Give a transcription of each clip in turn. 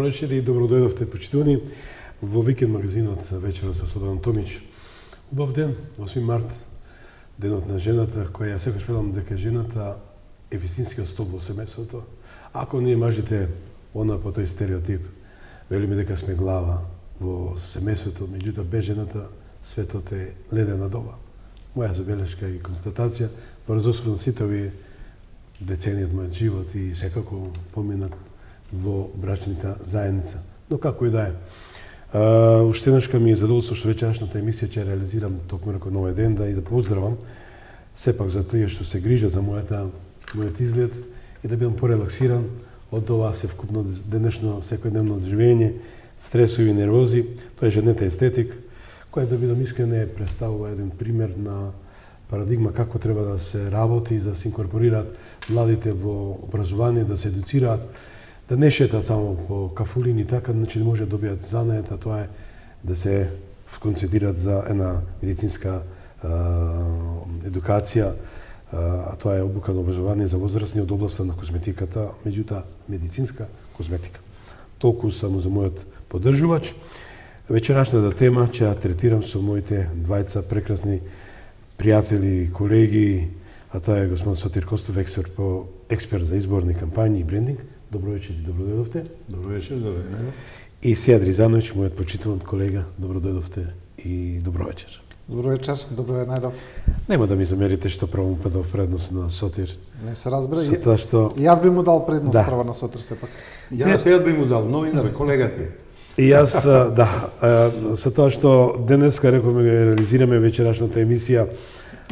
вечер и добро дојдовте, почитувани, во Викенд магазинот вечера со Слободан Томич. Убав ден, 8 март, денот на жената, која ја секогаш велам дека жената е вистинскиот столб во семејството. Ако ние мажите, она по тој стереотип, велиме дека сме глава во семејството, меѓутоа без жената светот е ледена доба. Моја забелешка и констатација, брзосвен сите овие деценија од мојот живот и секако поминат во брачната заедница. Но како и да е. Уште еднашка ми е задоволство што вечерашната емисија ќе реализирам токму некој нови ден, да и да поздравам сепак за тоа што се грижа за мојот изглед и да бидам порелаксиран од ова севкупно денешно секојдневно живење, стресови, нервози. Тоа е женета естетик, која, да бидам искрен, представува еден пример на парадигма како треба да се работи, да се инкорпорираат младите во образование, да се едуцираат, да не шетат само по кафулини, така, значи не може да добијат занает, а тоа е да се концентрираат за една медицинска едукација, а тоа е обука на образование за возрастни од областа на козметиката, меѓутоа медицинска козметика. Толку само за мојот поддржувач. Вечерашната тема ќе ја третирам со моите двајца прекрасни пријатели и колеги, а тоа е господин Сотир Костов, експерт за изборни кампањи и брендинг. Добро вечер и добро дојдовте. Добро вечер, добро вечер. И Сејад Ризановиќ, мојот почитуван колега, добро дојдовте и добро вечер. Добро вечер, добро е најдов. Нема да ми замерите што прво му дав предност на Сотир. Не се разбира. Тоа што И јас би му дал предност прва на Сотир сепак. Јас Сејад би му дал, новинар, колега ти. И јас, да, со тоа што денеска рековме да реализираме вечерашната емисија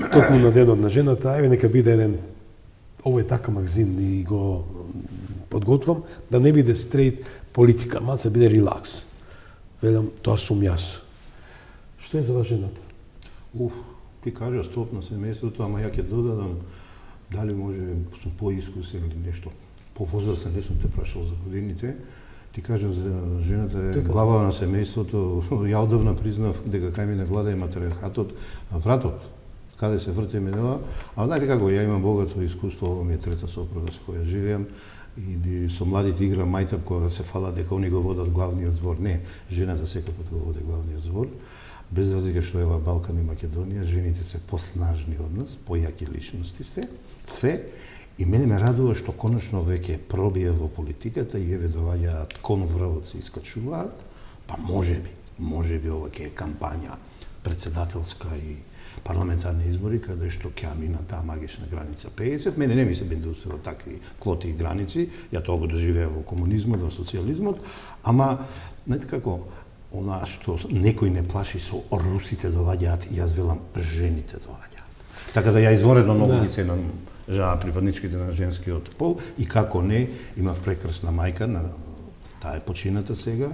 токму на денот на жената, еве нека биде еден, ово е така магазин и го подготвам, да не биде стрейт политика, малце биде релакс. Велам, тоа сум јас. Што е за вас жената? Ти кажа стоп на семејството, ама ја ќе додадам дали може сум поискусен или нешто. Повозрастен не сум те прашал за годините. Ти кажа за жената е глава на семејството. Ја одавна признав дека кај мене владее матриархатот, а вратот каде се врти менува. А знаете како, ја имам богато искуство, ова ми е трета сопруга со која живеам и со младите играм мајтап кога се фала дека они го водат главниот збор. Не, жената секој го води главниот збор. Без разлика што е ова Балкан и Македонија, жените се поснажни од нас, појаки личности се. И мене ме радува што конечно веќе пробија во политиката и еве доаѓаат кон врвот се искачуваат, па може би ова ќе е кампања председателска и парламентарни избори, каде што ќе мина таа магична граница 50. Мене не ми се бендусува такви квоти и граници, ја тоа го доживеа во комунизмот, во социјализмот, ама, знаете како, она што некој не плаши со русите доаѓаат, јас велам жените доаѓаат. Така да ја изворедно многу ги ценам припадничките на женскиот пол и како не, имав прекрасна мајка, таа е почината сега,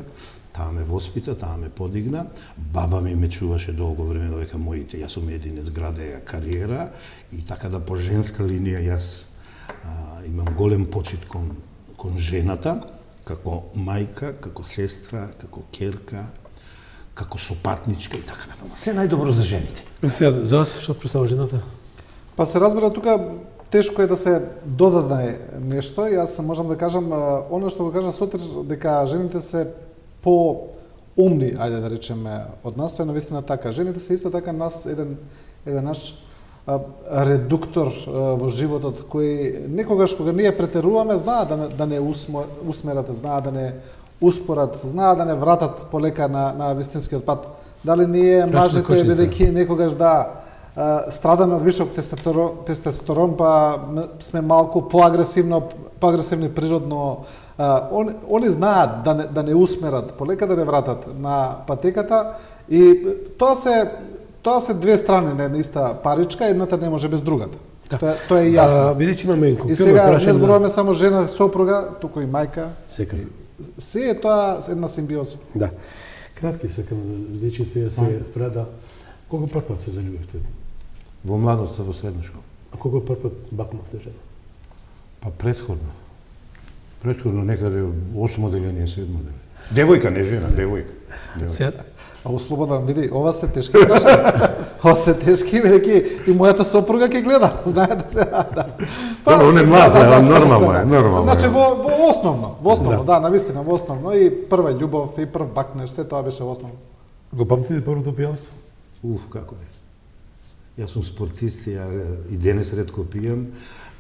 таа ме воспита, таа ме подигна, баба ми чуваше долго време додека моите, јас сум единец, градеја кариера и така да по женска линија јас имам голем почит кон жената, како мајка, како сестра, како керка, како сопатничка и така натаму. Се најдобро за жените. Сега, за вас што представува жената? Па се разбира тука тешко е да се додаде нешто. Јас можам да кажам она што го кажа Сотир, дека жените се по-умни, ајде да речеме, од нас, тоа е навистина така. Жените се исто така нас еден наш редуктор во животот кој некогаш кога ние претеруваме знаат да не усмерат, знаат да не успорат, знаат да не вратат полека на вистинскиот пат. Дали ние мажите бидејќи некогаш страдаме од висок тестостерон, па сме малку поагресивни природно, они знаат да не усмерат полека, да не вратат на патеката и тоа се две страни на една иста паричка, едната не може без другата. Тоа е јасно. Бидејќи имаме и сега не зборуваме само жена, сопруга, туку и мајка. Секако. Се е тоа една симбиоза. Да. Кратки сакам, бидејќи сте се преда. Колку пат се заљубивте? Во младоста, во средна школа. А колку пат бакнавте жена? Па предходно. Предходно некаде 8 оделение, 7 оделение. Девојка, не жена, девојка. Сега, А Слободан, види, ова се тешки прашања. после тешки, бидејќи и мојата сопруга ќе гледа, знаете се. Да. Добро, он е млад, нормално е, нормално. Значи во основно, да, навистина во основно и прва љубов и прв бакнеш, се тоа беше во основно. Го памтите првото пијанство? Како не. Јас сум спортист, и денес ретко пијам.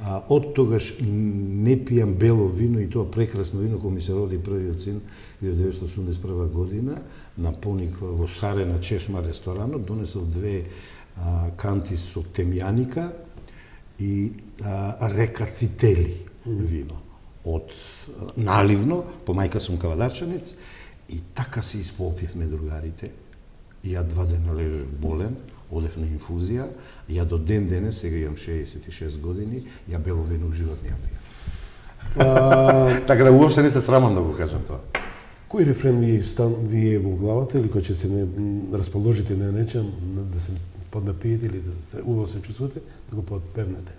Од тогаш не пијам бело вино и тоа прекрасно вино кога ми се роди првиот син 1981 година на Пониква во шарена чешма ресторанот, донесов 2 канти со темјаника и рекацители вино од наливно, по мајка сум кавадарчанец и така се испопивме другарите. Ја 2 дена лежев болен, одев на инфузија, ја до ден денес, сега имам 66 години, ја бело вино в живот не пијам. Така да уопште не се срамам да го кажам тоа. Кој рефрен ви е во главата или кој ќе се не расположите, не речем, да се поднапиете или да се убаво се чувствувате, да го подпевнете?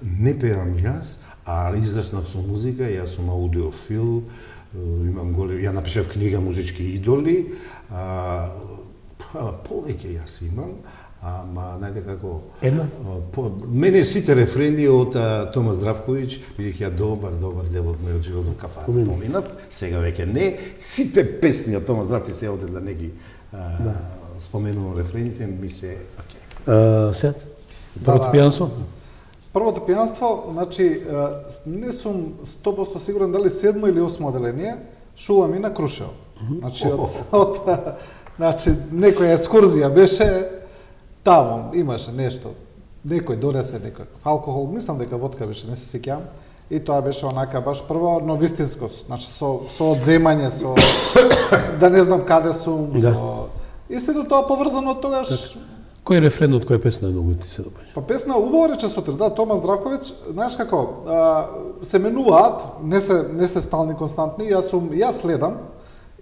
Не пеам јас, а израснав со музика, јас сум аудиофил, имам ја напишав книга Музички идоли, повеќе јас имам, ама најде како... Една? Мене сите рефрени од Тома Здравковиќ, бидејќи ја добар дел од мојот живот во кафана поминав, сега веќе не. Сите песни од Тома Здравковиќ, се да не ги споменувам рефрените, ми се окей. Сет? Првото пијанство? Првото пијанство, значи, не сум 100% сигурен дали 7 или 8 оделение, Шула ми на Крушево. Значи, значи, некоја екскурзија беше таму, имаше нешто. Некој донесе некој алкохол, мислам дека водка беше, не се сеќавам. И тоа беше онака баш прво, но вистинско, значи со одземање, со да не знам каде сум, со... И се до тоа поврзано од тогаш. Кој рефрен од која песна многу ти се допаѓа? Па песна убаво рече сутре, да, Тома Здравковиќ, знаеш како, се менуваат, не се стални, константни, јас следам.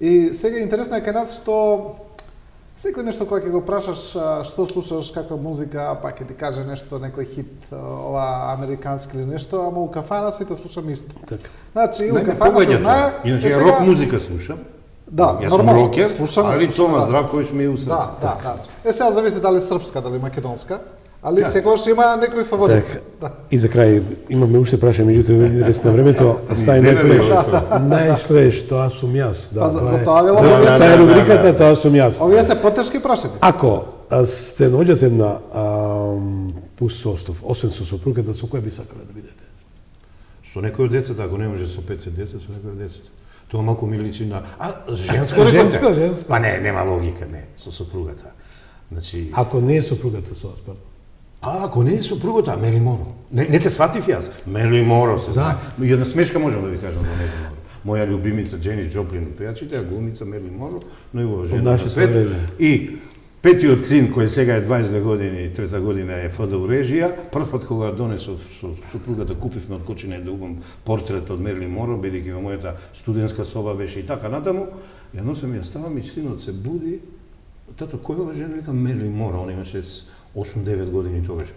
И сега интересно е кај нас што секој нешто кога ќе го прашаш што слушаш, каква музика, па ќе ти каже нешто, некој хит, ова американски или нешто, ама у кафана сите слушам исто. Така. Значи, у кафана се знае... Иначе ја рок музика слушам. Да, јас сум рокер, али Тома Здравковиќ ми е у срцето. Да. Сега зависи дали српска, дали македонска, али секогаш има некој фаворит. И за крај, имаме уште праша, меѓутоа, интерес на времето, стај најфлеш, тоа сум јас. За тоа велам. Са рубриката, тоа сум јас. Овие се потешки прашања. Ако сте наоѓате на пуст состав, освен со сопругата, со која би сакале да бидете? Со некој од децата, ако не може со 5 деца, со некој од децата. Тоа малку ми личи на... женско рекоте? Женско. Па не, нема логика, не, со сопругата. Значи... Ако не е сопругата со вас, пардон. Ако не е сопругата, Мели Моро. Не те сватив јас. Мели Моро се знае. Една смешка можам да ви кажам за Мели Моро. Моја љубимица Джени Джоплин пејачите, а глумица Мели Моро, најубава жена на свет. И петиот син, кој сега е 22 години, трета година е ФДУ режија, прв пат кога донесов со супругата, купивме од Кочине да убам портрет од Мерли Моро, бидејќи во мојата студентска соба беше и така натаму, ја носам ја ставам и синот се буди, тато, кој ова жена? Вика, Мерли Моро, он имаше 8-9 години тогаш.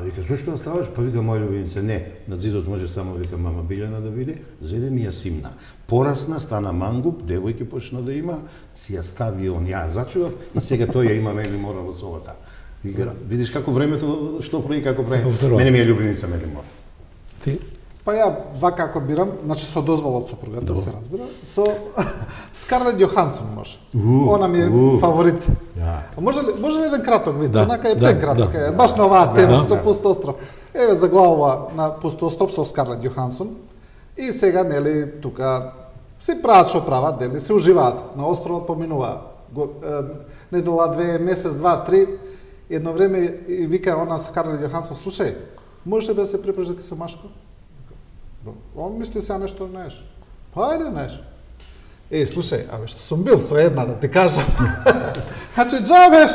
Вика, зошто да ставаш? Па вика, моја љубимица, не, над зидот може само, вика, мама Билјана да биде, зеде ми ја симна. Порасна, стана мангуп, девојки почна да има, си ја стави он, ја зачував и сега тој ја има Мели Моро во собата. Вика, видиш како времето, што прави, како прави. Мене ми е љубимица Мели Моро. Ти? Па ја вака ако бирам, значи со дозвола од сопругата, се разбира, со Скарлет Јохансон може. Она ми е фаворит. Може ли еден краток вид? Онака е птен краток, баш на оваа тема со Пуст остров. Еве заглавува на Пуст остров со Скарлет Јохансон. И сега, нели, тука се прават што прават, дели, се уживаат. На островот поминува недела, 2, месец, 2, 3. Едно време и вика она Скарлет Јохансон, слушај, можеш ли да се препреш дека се машко? Он мисли сега нешто знаеш. Па ајде знаеш. Слушај, што сум бил со една да ти кажам. Значи џабе,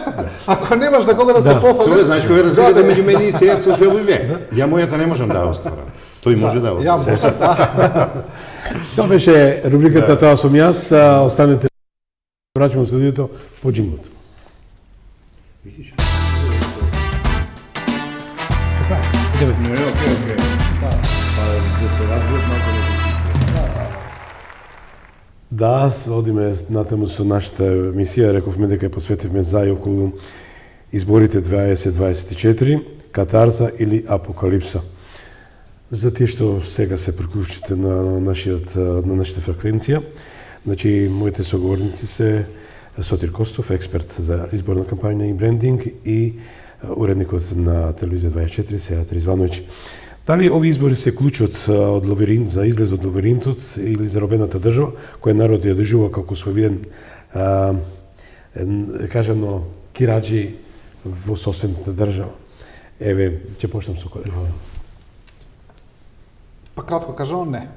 ако немаш да кога да се пофалиш. Знаеш кој разликата меѓу мене и сејат со Желујве? Ја мојата не можам да ја остварам. Тој може да ја остварам. Ја можам, да. Тоа беше рубриката Тоа сум јас. Останете, враќаме во студиото по джингот. Да, одиме натаму со нашата емисија, рековме дека ја посветивме за и околу изборите 2024, катарза или апокалипса. За тие што сега се приклучите на нашата фреквенција, значи моите соговорници се Сотир Костов, експерт за изборна кампања и брендинг, и уредникот на телевизија 24, Сејат Ризвановиќ. Дали овие избори се клучот од лабиринт, за излез од лабиринтот или заробената држава, која народ ја доживува како свој виден, кажано, кираџи во собствената држава? Еве, ќе почнам со колега. Па кратко кажано, не.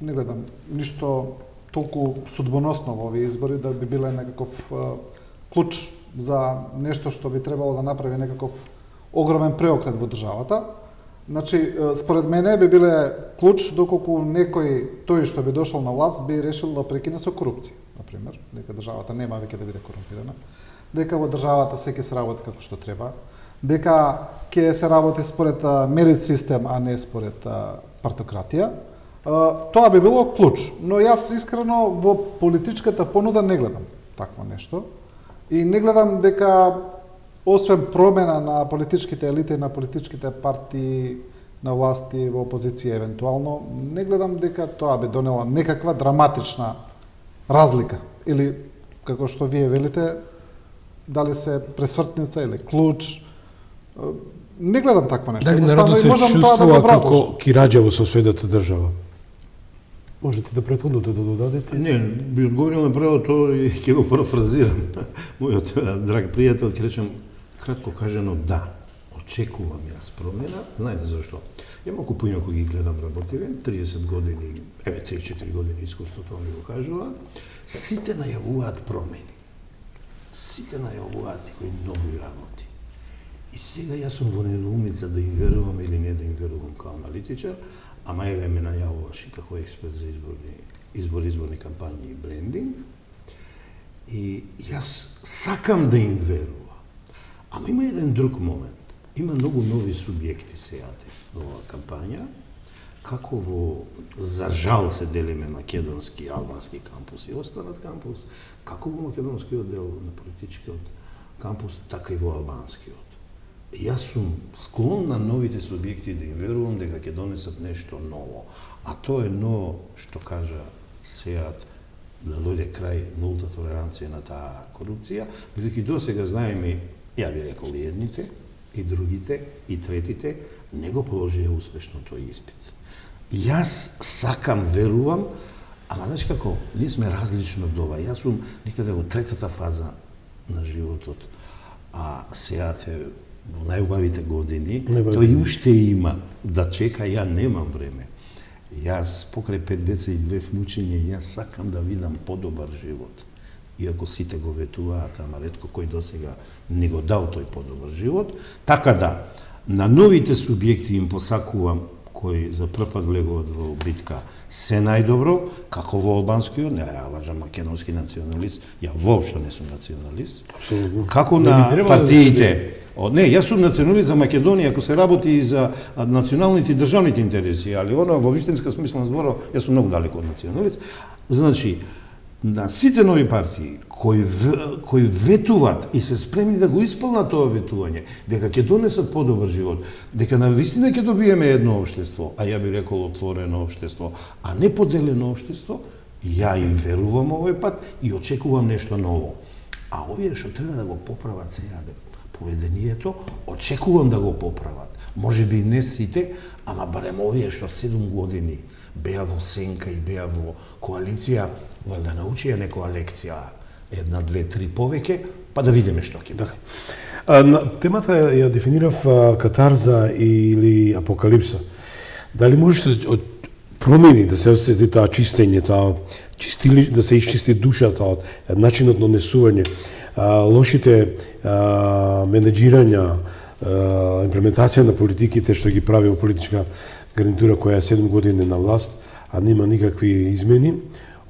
Не гледам ништо толку судбоносно во овие избори да би биле некаков клуч за нешто што би требало да направи некаков огромен преократ во државата. Значи, според мене би биле клуч доколку некој тој што би дошол на власт би решил да прекине со корупција, например, дека државата нема веќе да биде корумпирана, дека во државата секој се работи како што треба, дека ќе се работи според мерит систем, а не според партократија. Тоа би било клуч, но јас искрено во политичката понуда не гледам такво нешто и не гледам дека освен промена на политичките елити, на политичките партии, на власти во опозиција евентуално, не гледам дека тоа би донело некаква драматична разлика или како што вие велите, дали се пресвртница или клуч. Не гледам такво нешто. Дали народот се чувствува како кираџа во соседната држава? Можете да претходното да додадете? Не, би одговорил на првото и ќе го парафразирам. Мојот драг пријател, ќе речем, кратко кажано, да, очекувам јас промена. Знаете зашто? Ја малку поинаку ги гледам работиве, 30 години, 3-4 години искуство, тоа ми го кажува. Сите најавуваат промени. Сите најавуваат некои нови работи. И сега јас сум во недоумица да им верувам или не да им верувам као аналитичар, ама еве ме најавуваш и како експерт за изборни кампањи и брендинг. И јас сакам да им верувам. Ама има еден друг момент. Има многу нови субјекти сејате во оваа кампања, како во, за жал се делиме македонски, албански кампус и останат кампус, како во македонскиот дел на политичкиот кампус, така и во албанскиот. Јас сум склон на новите субјекти да им верувам дека ќе донесат нешто ново. А тоа е ново, што кажа Сејат, да дојде крај нулта толеранција на таа корупција, бидејќи досега знаеме, ја би рекол и едните, и другите, и третите, не го положија успешно тој испит. Јас сакам, верувам, ама знаеш како, ние сме различно од ова. Јас сум некаде во третата фаза на животот, а Сејат е во најубавите години, тој уште има да чека, ја немам време. Јас, покрај 5 деца и 2 внучиња, јас сакам да видам подобар живот. Иако сите го ветуваат, ама ретко кој досега не го дал тој подобар живот. Така да, на новите субјекти им посакувам, кои за прв пат влегуваат во битка, се најдобро, како во албанскиот, не ја важам македонски националист, ја воопшто не сум националист. Абсолютно. Како на партиите. Не, јас сум националист за Македонија, ако се работи и за националните и државните интереси, али оно во вистинска смисла на зборот, јас сум многу далеко од националист. Значи, на сите нови партии кои ветуваат и се спремни да го исполнат тоа ветување, дека ќе донесат подобар живот, дека навистина ќе добиеме едно општество, а ја би рекол отворено општество, а не поделено општество, ја им верувам овој пат и очекувам нешто ново. А овие што треба да го поправат сега поведението, очекувам да го поправат. Може би не сите, ама барем овие што 7 години беа во сенка и беа во коалиција, да научија некоја лекција, 1, 2, 3 повеќе, па да видиме што ќе биде. Темата ја дефинирав катарза или апокалипса. Дали може да промени, да се осети тоа чистење, тоа да се исчисти душата од начинот на однесување, лошите менеджирања, имплементација на политиките што ги прави во политичка гарнитура која е 7 години на власт, а нема никакви измени.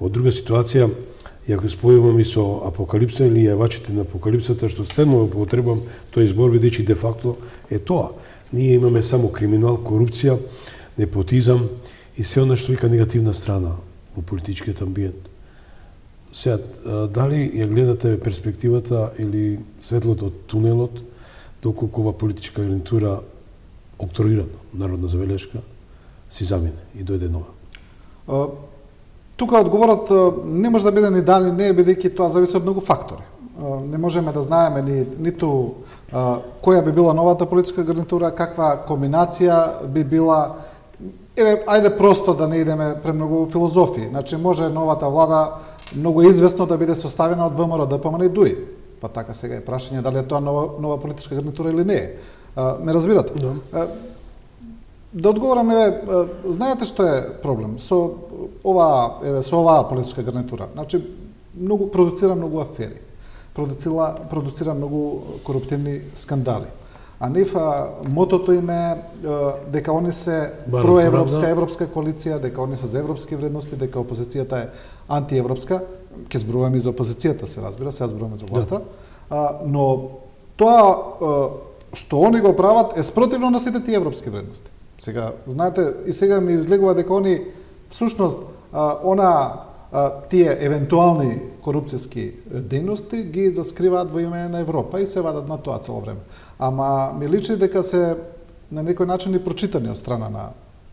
Од друга ситуација, ја го спојувам и со апокалипса или јавачите на апокалипсата, што стенува потребам тој избор, бидејќи де факто е тоа. Ние имаме само криминал, корупција, непотизам и се она што вика негативна страна во политичкиот амбиент. Сега, дали ја гледате перспективата или светлото од тунелот, доколку ова политичка гарнитура окторирана народна забелешка си замине и дојде нова? Тука одговорот не може да биде ни да ни не, бидејќи тоа зависи од многу фактори. Не можеме да знаеме ниту која би била новата политичка гарнитура, каква комбинација би била. Ајде просто да не идеме премногу филозофии. Значи, може новата влада многу известно да биде составена од ВМРО, ДПМН и ДУИ. Па така сега е прашање дали е тоа нова политичка гарнитура или не е. Ме разбирате? Да одговорам, знаете што е проблем со оваа политичка гарнитура? Значи, продуцира многу афери, продуцира многу коруптивни скандали. А нив мотото им е дека они се проевропска, европска коалиција, дека они се за европски вредности, дека опозицијата е антиевропска. Ке зборуваме и за опозицијата, се разбира, сега зборуваме за власта. Но тоа што они го прават е спротивно на сите тие европски вредности. Сега, знаете, и сега ми излегува дека они всушност тие евентуални корупцијски дејности ги заскриваат во име на Европа и се вадат на тоа цело време. Ама ми личи дека се на некој начин и прочитани од страна на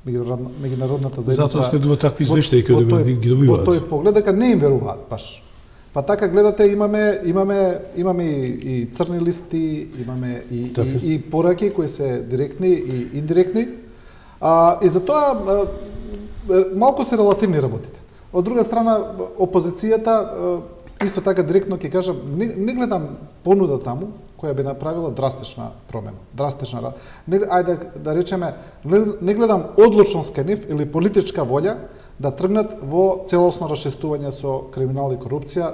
меѓународната заедница. Затоа следува такви извештаи кои ги добиваат. Во тој поглед дека не им веруваат баш. Па така гледате, имаме и црни листи, имаме и пораки кои се директни и индиректни. И затоа малку се релативни работите. Од друга страна, опозицијата, исто така директно ќе кажам, не гледам понуда таму, која би направила драстична промена. Ајде да речеме, не гледам одлучно скенив или политичка волја да тргнат во целосно расчистување со криминал и корупција.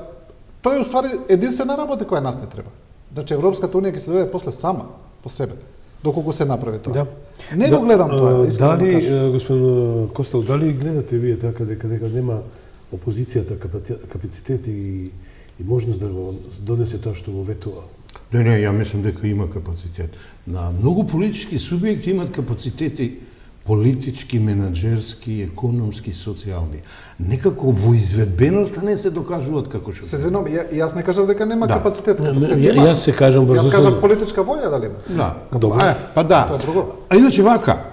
Тоа е уствари единствена работа која нас не треба. Значи, Европската унија ќе се доведе после сама, по себе, доколку се направи тоа. Да. Не го гледам тоа. Дали, господин Костел, дали гледате вие така дека нема опозицијата капацитет и можност да го донесе тоа што го ветува? Не, ја мислам дека има капацитет. На многу политички субјекти имат капацитети политички, менаџерски, економски, социјални. Некако во изведбеноста не се докажуваат како што. Се извинувам, јас не кажав дека нема капацитет. Јас се кажам брзо. Јас кажав политичка волја дали има. Да. Добро. Па да. А иначе вака,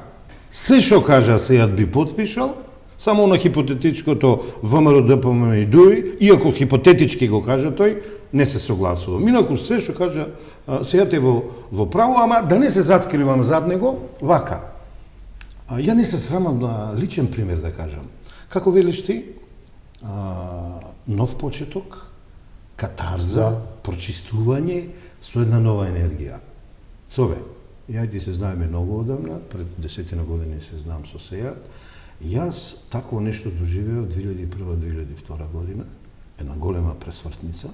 се што кажа сејат би потпишал, само на хипотетичкото ВМРО, ДПМН и ДУИ, иако хипотетички го кажа тој, не се согласува. Инаку се што кажа сејат е во право, ама да не се заткривам зад него, вака. Ја не се срамам на личен пример да кажам. Како велиш ти, нов почеток, катарза, прочистување со една нова енергија. Цове, ја ти се знаеме многу одамна, пред 10 години се знам со сеја. Јас такво нешто доживеав 2001-2002 година, една голема пресвртница,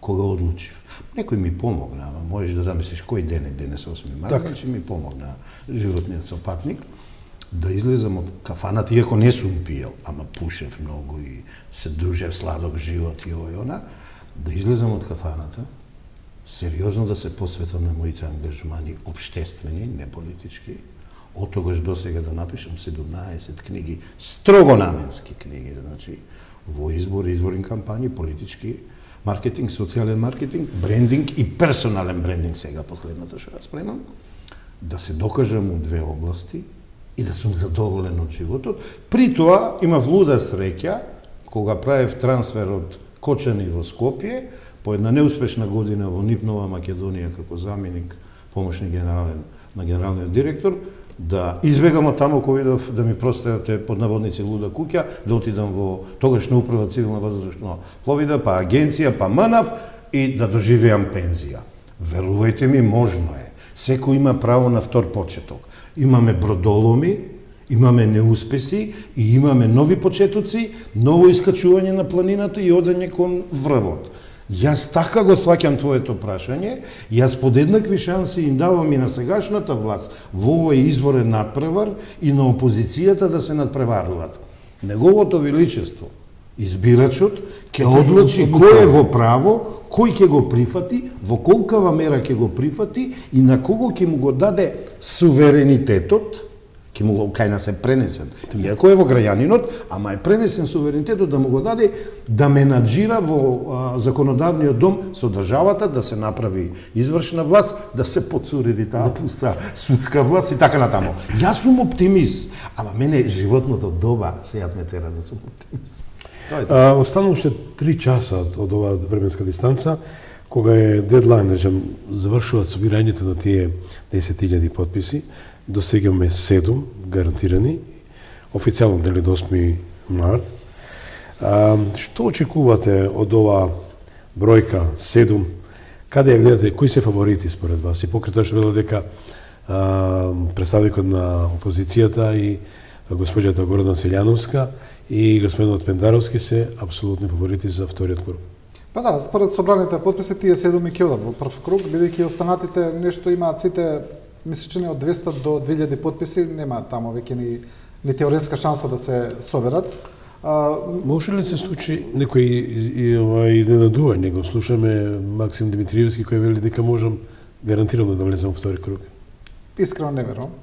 кога одлучив. Некој ми помогна, ама можеш да замислиш кој ден е денес 8 март, значи ми помогна животниот сопатник, да излезам од кафаната, иако не сум пиел, ама пушев многу и се дружев сладок живот и ово и она, да излезам од кафаната, сериозно да се посветам на моите ангажмани обштествени, не политички, од тогаш до сега да напишам 17 книги, строго наменски книги, значи, во изборни кампањи, политички, маркетинг, социјален маркетинг, брендинг и персонален брендинг сега последното што ја спремам, да се докажам у две области и да сум задоволен од животот. При тоа имав луда среќа кога правев трансфер од Кочани во Скопје, по една неуспешна година во НИП Нова Македонија како заменик помошник на генералниот директор, да избегам од таму кој идов да ми простите под наводници луда куќа, да отидам во тогашна управа цивилна воздушна пловида, па агенција, па МНАВ и да доживеам пензија. Верувајте ми, можно е. Секој има право на втор почеток. Имаме бродоломи, имаме неуспеси и имаме нови почетоци, ново искачување на планината и одење кон врвот. Јас така го сваќам твоето прашање, јас под еднакви шанси им давам и на сегашната власт во овој изборен надпревар и на опозицијата да се надпреваруваат. Неговото величество, избирачот, ќе одлучи кој е во право, кој ќе го прифати, во колкава мера ќе го прифати и на кого ќе му го даде суверенитетот, ќе му кај нас е пренесен. Иако е во граѓанинот, ама е пренесен суверенитетот да му го даде да менаџира во законодавниот дом со државата, да се направи извршна власт, да се подсуреди таа пуста судска власт и така натаму. Јас сум оптимист, ама мене животното доба сејат ме тера да сум оптимист. Останало уште 3 часа од оваа временска дистанца, кога е дедлайн, завршуваат собирањето на тие 10.000 подписи. До сега имаме 7 гарантирани, официјално дали до 8 март. Што очекувате од оваа бројка 7? Каде ја гледате, кои се фаворити според вас? И покрај тоа што вело дека представникот на опозицијата и госпоѓата Гордана Силјановска и господинот Пендаровски се апсолутни фаворити за вториот круг. Па да, според собраните подписи тие 7 ќе одат во прв круг, бидејќи останатите нешто имаат сите мислечени од 200 до 2000 подписи, нема таму веќе ни теоретска шанса да се соберат. Може ли се случи некој изненадување? Го слушаме Максим Димитриевски кој вели дека можам гарантирано да влезам во втори круг. Искрено не верувам.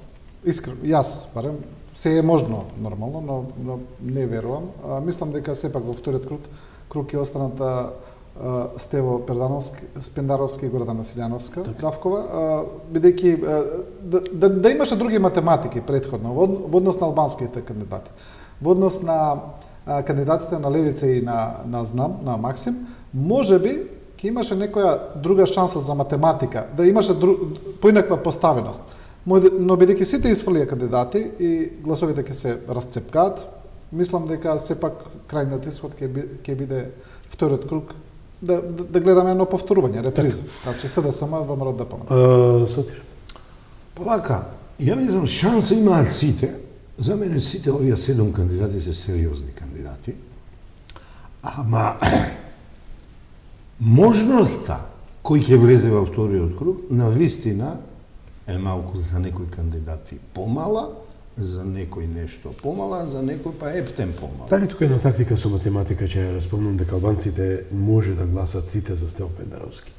Искрено, јас барем, се е можно нормално, но не верувам. Мислам дека сепак во вториот круг ќе останат Стево Пендаровски и Гордана Силјановска, Давкова, бидејќи да имаше други математики претходно во однос на албанските кандидати. Во однос на кандидатите на Левица и на Знам, на Максим, можеби ќе имаше некоја друга шанса за математика, да имаше поинаква поставеност. Но бидејќи сите исфрлија кандидати и гласовите ќе се расцепкаат, мислам дека сепак крајниот исход ќе биде вториот круг, да гледаме едно повторување, реприза. Значи СДСМ ВМРО ДПМН. Сотир. Па вака, ја мислам шанса имаат сите. За мене сите овие 7 кандидати се сериозни кандидати. Ама можноста кој ќе влезе во вториот круг на вистина е малку за некои кандидати помала, за некој нешто помала, за некој па ептен помала. Дали тука една тактика со математика, че ја распомнам дека албанците може да гласат сите за Стево Пендаровски,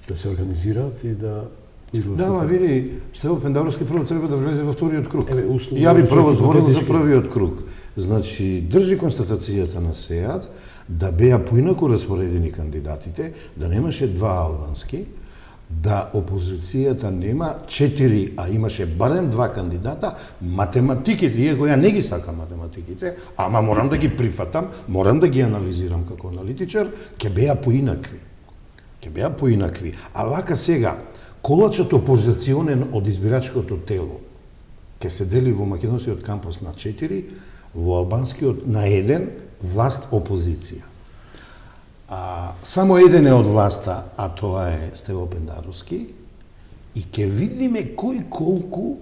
да се организираат и да изгласат? Да, ма види, Стево Пендаровски прво треба да влезе во вториот круг. Ја би прво зборил за првиот круг. Значи, држи констатацијата на СЕАД да беа поинаку распоредени кандидатите, да немаше 2 албански, да опозицијата нема 4, а имаше барем 2 кандидата, математиките, иако ја не ги сакам математиките, ама морам да ги прифатам, морам да ги анализирам како аналитичар, ќе беа поинакви. Ќе беа поинакви. А вака сега, колачот опозиционен од избирачкото тело ќе се дели во македонскиот кампус на 4, во албанскиот на 1, власт опозиција. Само еден е од власта, а тоа е Стево Пендаровски, и ќе видиме кој колку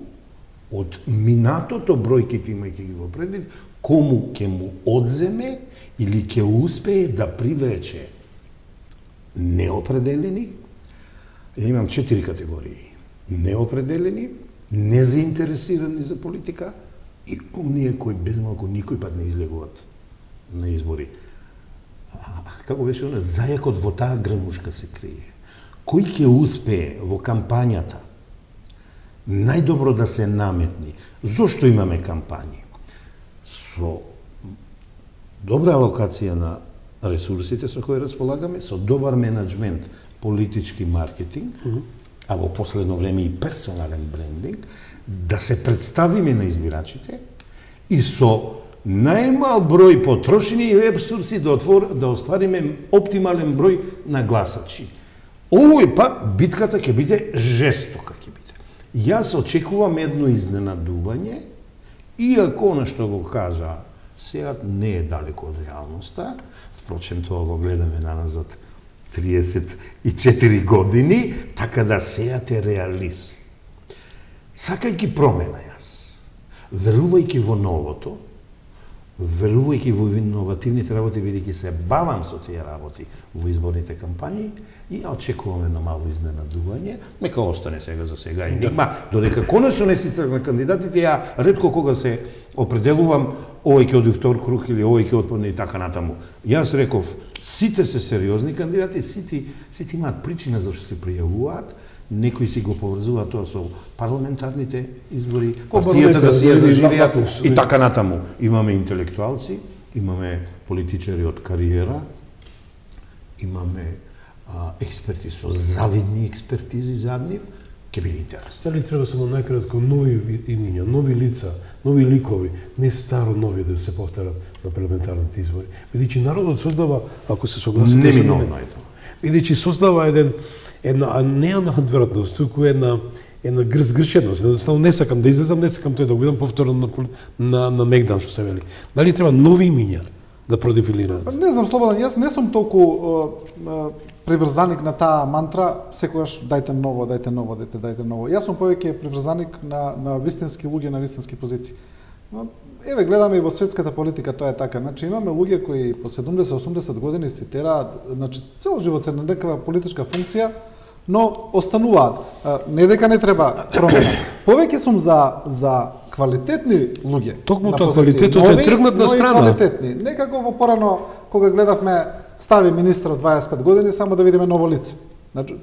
од минатото бројките имајќи ги во предвид, кому ќе му одземе или ќе успее да привлече неопределени. Ја имам 4 категории. Неопределени, незаинтересирани за политика и оние кои без малку никој пат не излегуваат на избори. Како беше она, зајакот во таа грмушка се крие. Кој ќе успее во кампањата најдобро да се наметни? Зошто имаме кампањи? Со добра алокација на ресурсите со кои располагаме, со добар менеджмент, политички маркетинг, а во последно време и персонален брендинг, да се представиме на избирачите и со најмал број потрошени ресурси да оствариме оптимален број на гласачи. Овој пат битката ќе биде жестока ќе биде. Јас очекувам едно изненадување, иако она што го кажа сега не е далеко од реалноста, впрочем тоа го гледаме наназад 34 години, така да сејат е реалист. Сакајќи промена јас, верувајќи во новото, верувајќи во иновативните работи, бидејќи се бавам со тие работи во изборните кампањи, и ја очекувам едно мало изненадување, нека остане сега за сега енигма, додека конечно не си на кандидатите, ја ретко кога се определувам овој ќе оди втор круг или овој ќе отпадне и така натаму. Јас реков, сите се сериозни кандидати, сите имаат причина зашто се пријавуваат, некои си го поврзуваат тоа со парламентарните избори, партијата да си ја заживеат и така натаму. Имаме интелектуалци, имаме политичари од кариера, имаме експерти со завидни експертизи зад нив, ќе биде интересно. Дали треба само најкратко нови имиња, нови лица, нови ликови, не старо нови да се повторат на парламентарните избори. Бидејќи народот создава, ако се согласите, неминовно е тоа. Бидејќи создава една не надвратност, туку една грченост. Едноставно не сакам да излезам, не сакам тој да го видам повторно на Мегдан, што се вели. Дали треба нови имиња да продефилираат? Не знам, Слободан, јас не сум толку приврзаник на таа мантра, секогаш дајте ново. Јас сум повеќе приврзаник на вистински луѓе, на вистински позиции. Но, еве, гледаме и во светската политика, тоа е така. Значи, имаме луѓе кои по 70-80 години си тераат, значи, цел живот се на некаква политичка функција, но остануваат. Не дека не треба промена. Повеќе сум за квалитетни луѓе. Токму тоа квалитетот е тргнат на страна. Квалитетни. Некако во порано, кога гледавме стави министр од 25 години, само да видиме ново лице. Значи,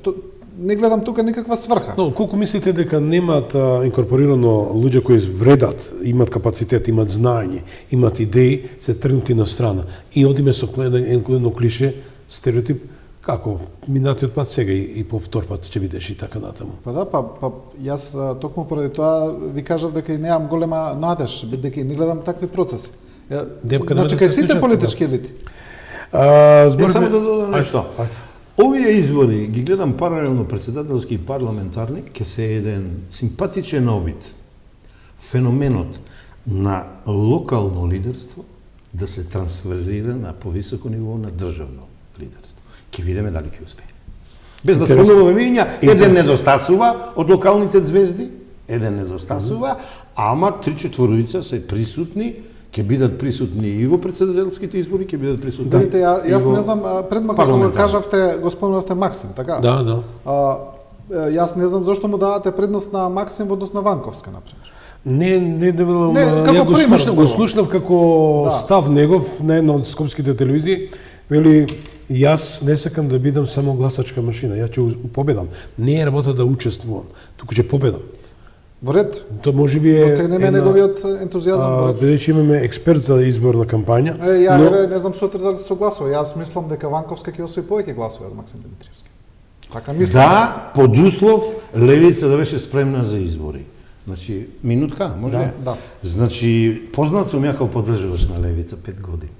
не гледам тука никаква сврха. Но колку мислите дека немаат инкорпорирано луѓе кои вредат, имат капацитет, имат знаење, имат идеи, се тргнати на страна. И одиме со едно клише, стереотип, како минатиот пат сега и по втор пат ќе бидеш и така натаму. Па да, јас токму поради тоа ви кажав дека и немам голема надеж, дека и не гледам такви процеси. Значи, кај сите политички елити. Само да додам нешто. Овие избори ги гледам паралелно председателски и парламентарни, ќе се еден симпатичен обид. Феноменот на локално лидерство да се трансферира на повисоко ниво на државно лидерство. Ќе видиме дали ќе успее. Без да спомнуваме имиња, еден недостасува од локалните звезди, ама 3/4 се присутни, ќе бидат присутни и во председателските избори, ќе бидат присутни. Видите, јас не знам, предмако кога кажавте, го спомнавте Максим, така? Да. Јас не знам зошто му давате предност на Максим во однос на Ванковска, например. Го слушнав како став негов на една од скопските телевизии, вели, јас не сакам да бидам само гласачка машина, ја ќе победам. Не е работа да учествувам, туку ќе победам. Во ред. Тоа можеби е оценеме неговиот ентузијазам. Бидејќи имаме експерт за изборна кампања. Еве, не знам сутре дали се согласува. Јас мислам дека Ванковска ќе освои повеќе гласови од Максим Димитриевски. Така мислам. Да, под услов левица да беше спремна за избори. Значи, минутка, може? Да. Значи, познат сум ја како поддржуваш на левица 5 години.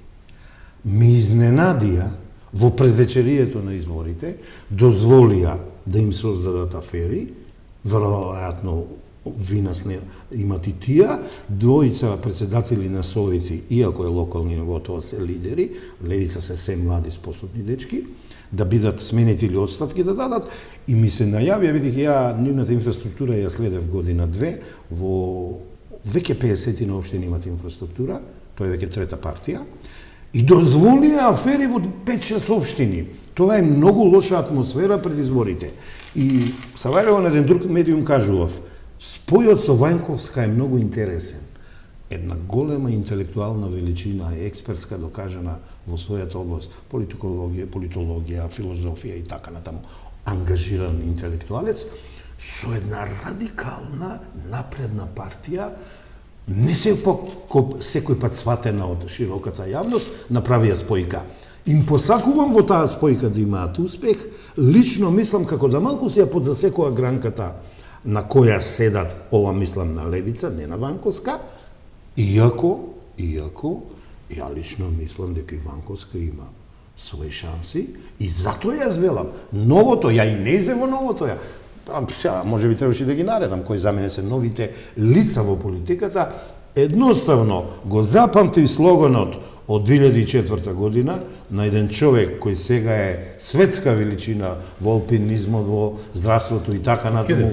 Ме изненадија во предвечерието на изборите, дозволија да им создадат афери, веројатно винас не имат и тие, двојца председатели на совети, иако е локални ниво, тоа се лидери, левица се се млади способни дечки, да бидат сменети или отставки да дадат, и ми се најавија, бидејќи ја нивната инфраструктура ја следев година-две, во веќе 50 на општини имат инфраструктура, тоа е веќе трета партија, и дозволија афери во 5-6 општини. Тоа е многу лоша атмосфера пред изборите. И Савајлево на еден друг медиум кажував, спојот со Ванковска е многу интересен. Една голема интелектуална величина и експертска докажана во својата област, политологија, филозофија и така натаму, ангажиран интелектуалец, со една радикална, напредна партија, не се секој пат сватена од широката јавност, направија спојка. Им посакувам во таа спојка да имаат успех, лично мислам како да малку се ја подзасекува гранката на која седат, ова мислам на левица, не на Ванковска, иако, ја лично мислам дека и Ванковска има своји шанси, и затоа јас велам, новото, ја и не изе во новото, може би требаше да ги наредам, кои за мене се новите лица во политиката, едноставно го запамтив слоганот од 2004 година на еден човек кој сега е светска величина во алпинизмот, во здравството и така натаму.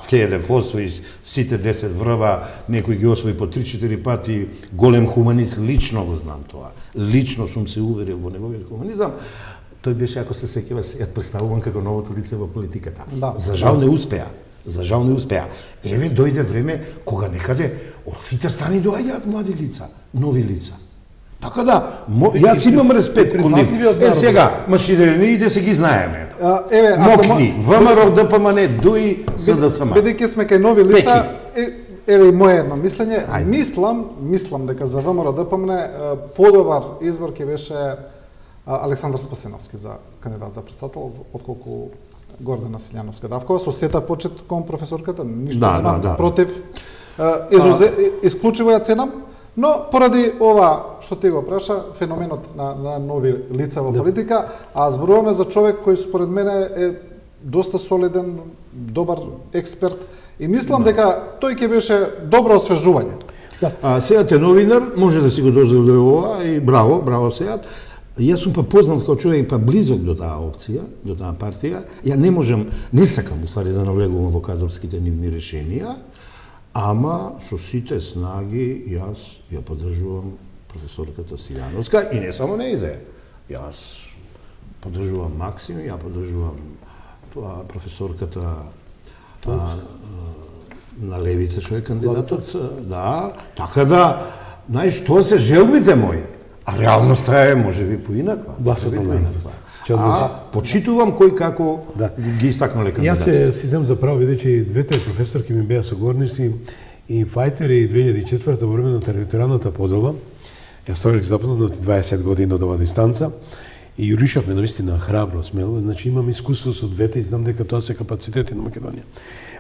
Кедев освои сите 10 врва, некој ги освои по 3-4 пати, голем хуманист, лично го знам тоа. Лично сум се уверил во неговиот хуманизам. Тој беше, ако се сеќава, ја представувам како новото лице во политиката. За жал не успеа. Еве дојде време кога некаде од сите страни доаѓаат млади лица, нови лица. Така да, јас имам респект кон нив. Сега, машинериите се ги знаеме. Мокни, ВМРО, ДПМН, ДУИ, СДСМ. Бидејќи сме кај нови лица, еве и моje едно мислење, мислам дека за ВМРО ДПМН подобар избор ќе беше Александар Спасиновски за кандидат за председател, отколку Гордана Силјановска-Давкова, со сета почит кон професорката, ништо немам против, исклучиво ја ценам, но поради ова што ти го праша, феноменот на нови лица во политика, а зборуваме за човек кој според мене е доста солиден, добар експерт и мислам дека тој ќе беше добро освежување. Сејат е новинар, може да си го дозволи ова и браво Сејат. Јас сум познат како човек близок до таа опција, до таа партија. Ја не сакам уствари да навлегувам во кадрските нивни решенија, ама со сите снаги јас ја поддржувам професорката Силјановска и не само нејзе. Јас поддржувам Максим, ја поддржувам професорката на левица што е кандидатот, да, така да, знаеш, тоа се желбите мои. А реалноста е можеби поинаква. Почитувам кој како ги истакнале кандидатите. Јас си земам за право, бидејќи двете професорки ми беа согорници и фајтери 2004 во време на територијалната поделба. Јас тоа ги запознат на 20 години од ова дистанца и јуришавме навистина храбро, смело, значи имам искуство со двете и знам дека тоа се капацитети на Македонија.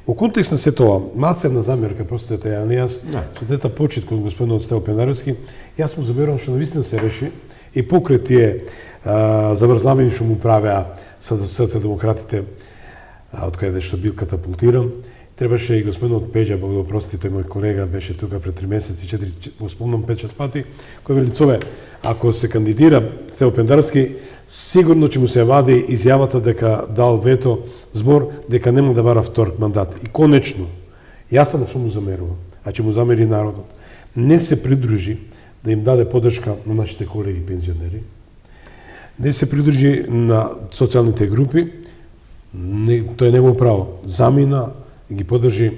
Во контекст на се тоа, малце една замерка, простете, јас со тета почит кон господинот Стево Пендаровски, јас му заберувам што навистина се реши и покрај тие заврзнавања што му правеа социјалдемократите, од каде што бил катапултиран, требаше и господинот Пеџа, Бог да опрости, тој мој колега беше тука пред 3 месеци, 4, го спомнам 5-6 пати, кој вели Цове, ако се кандидира Стево Пендаровски, сигурно ќе му се вади изјавата дека дал вето збор дека нема да бара втор мандат. И конечно, јас само што му замерувам, а ќе му замери народот, не се придружи да им даде поддршка на нашите колеги пензионери, не се придружи на социјалните групи, тоа е негово право. Замина и ги поддржи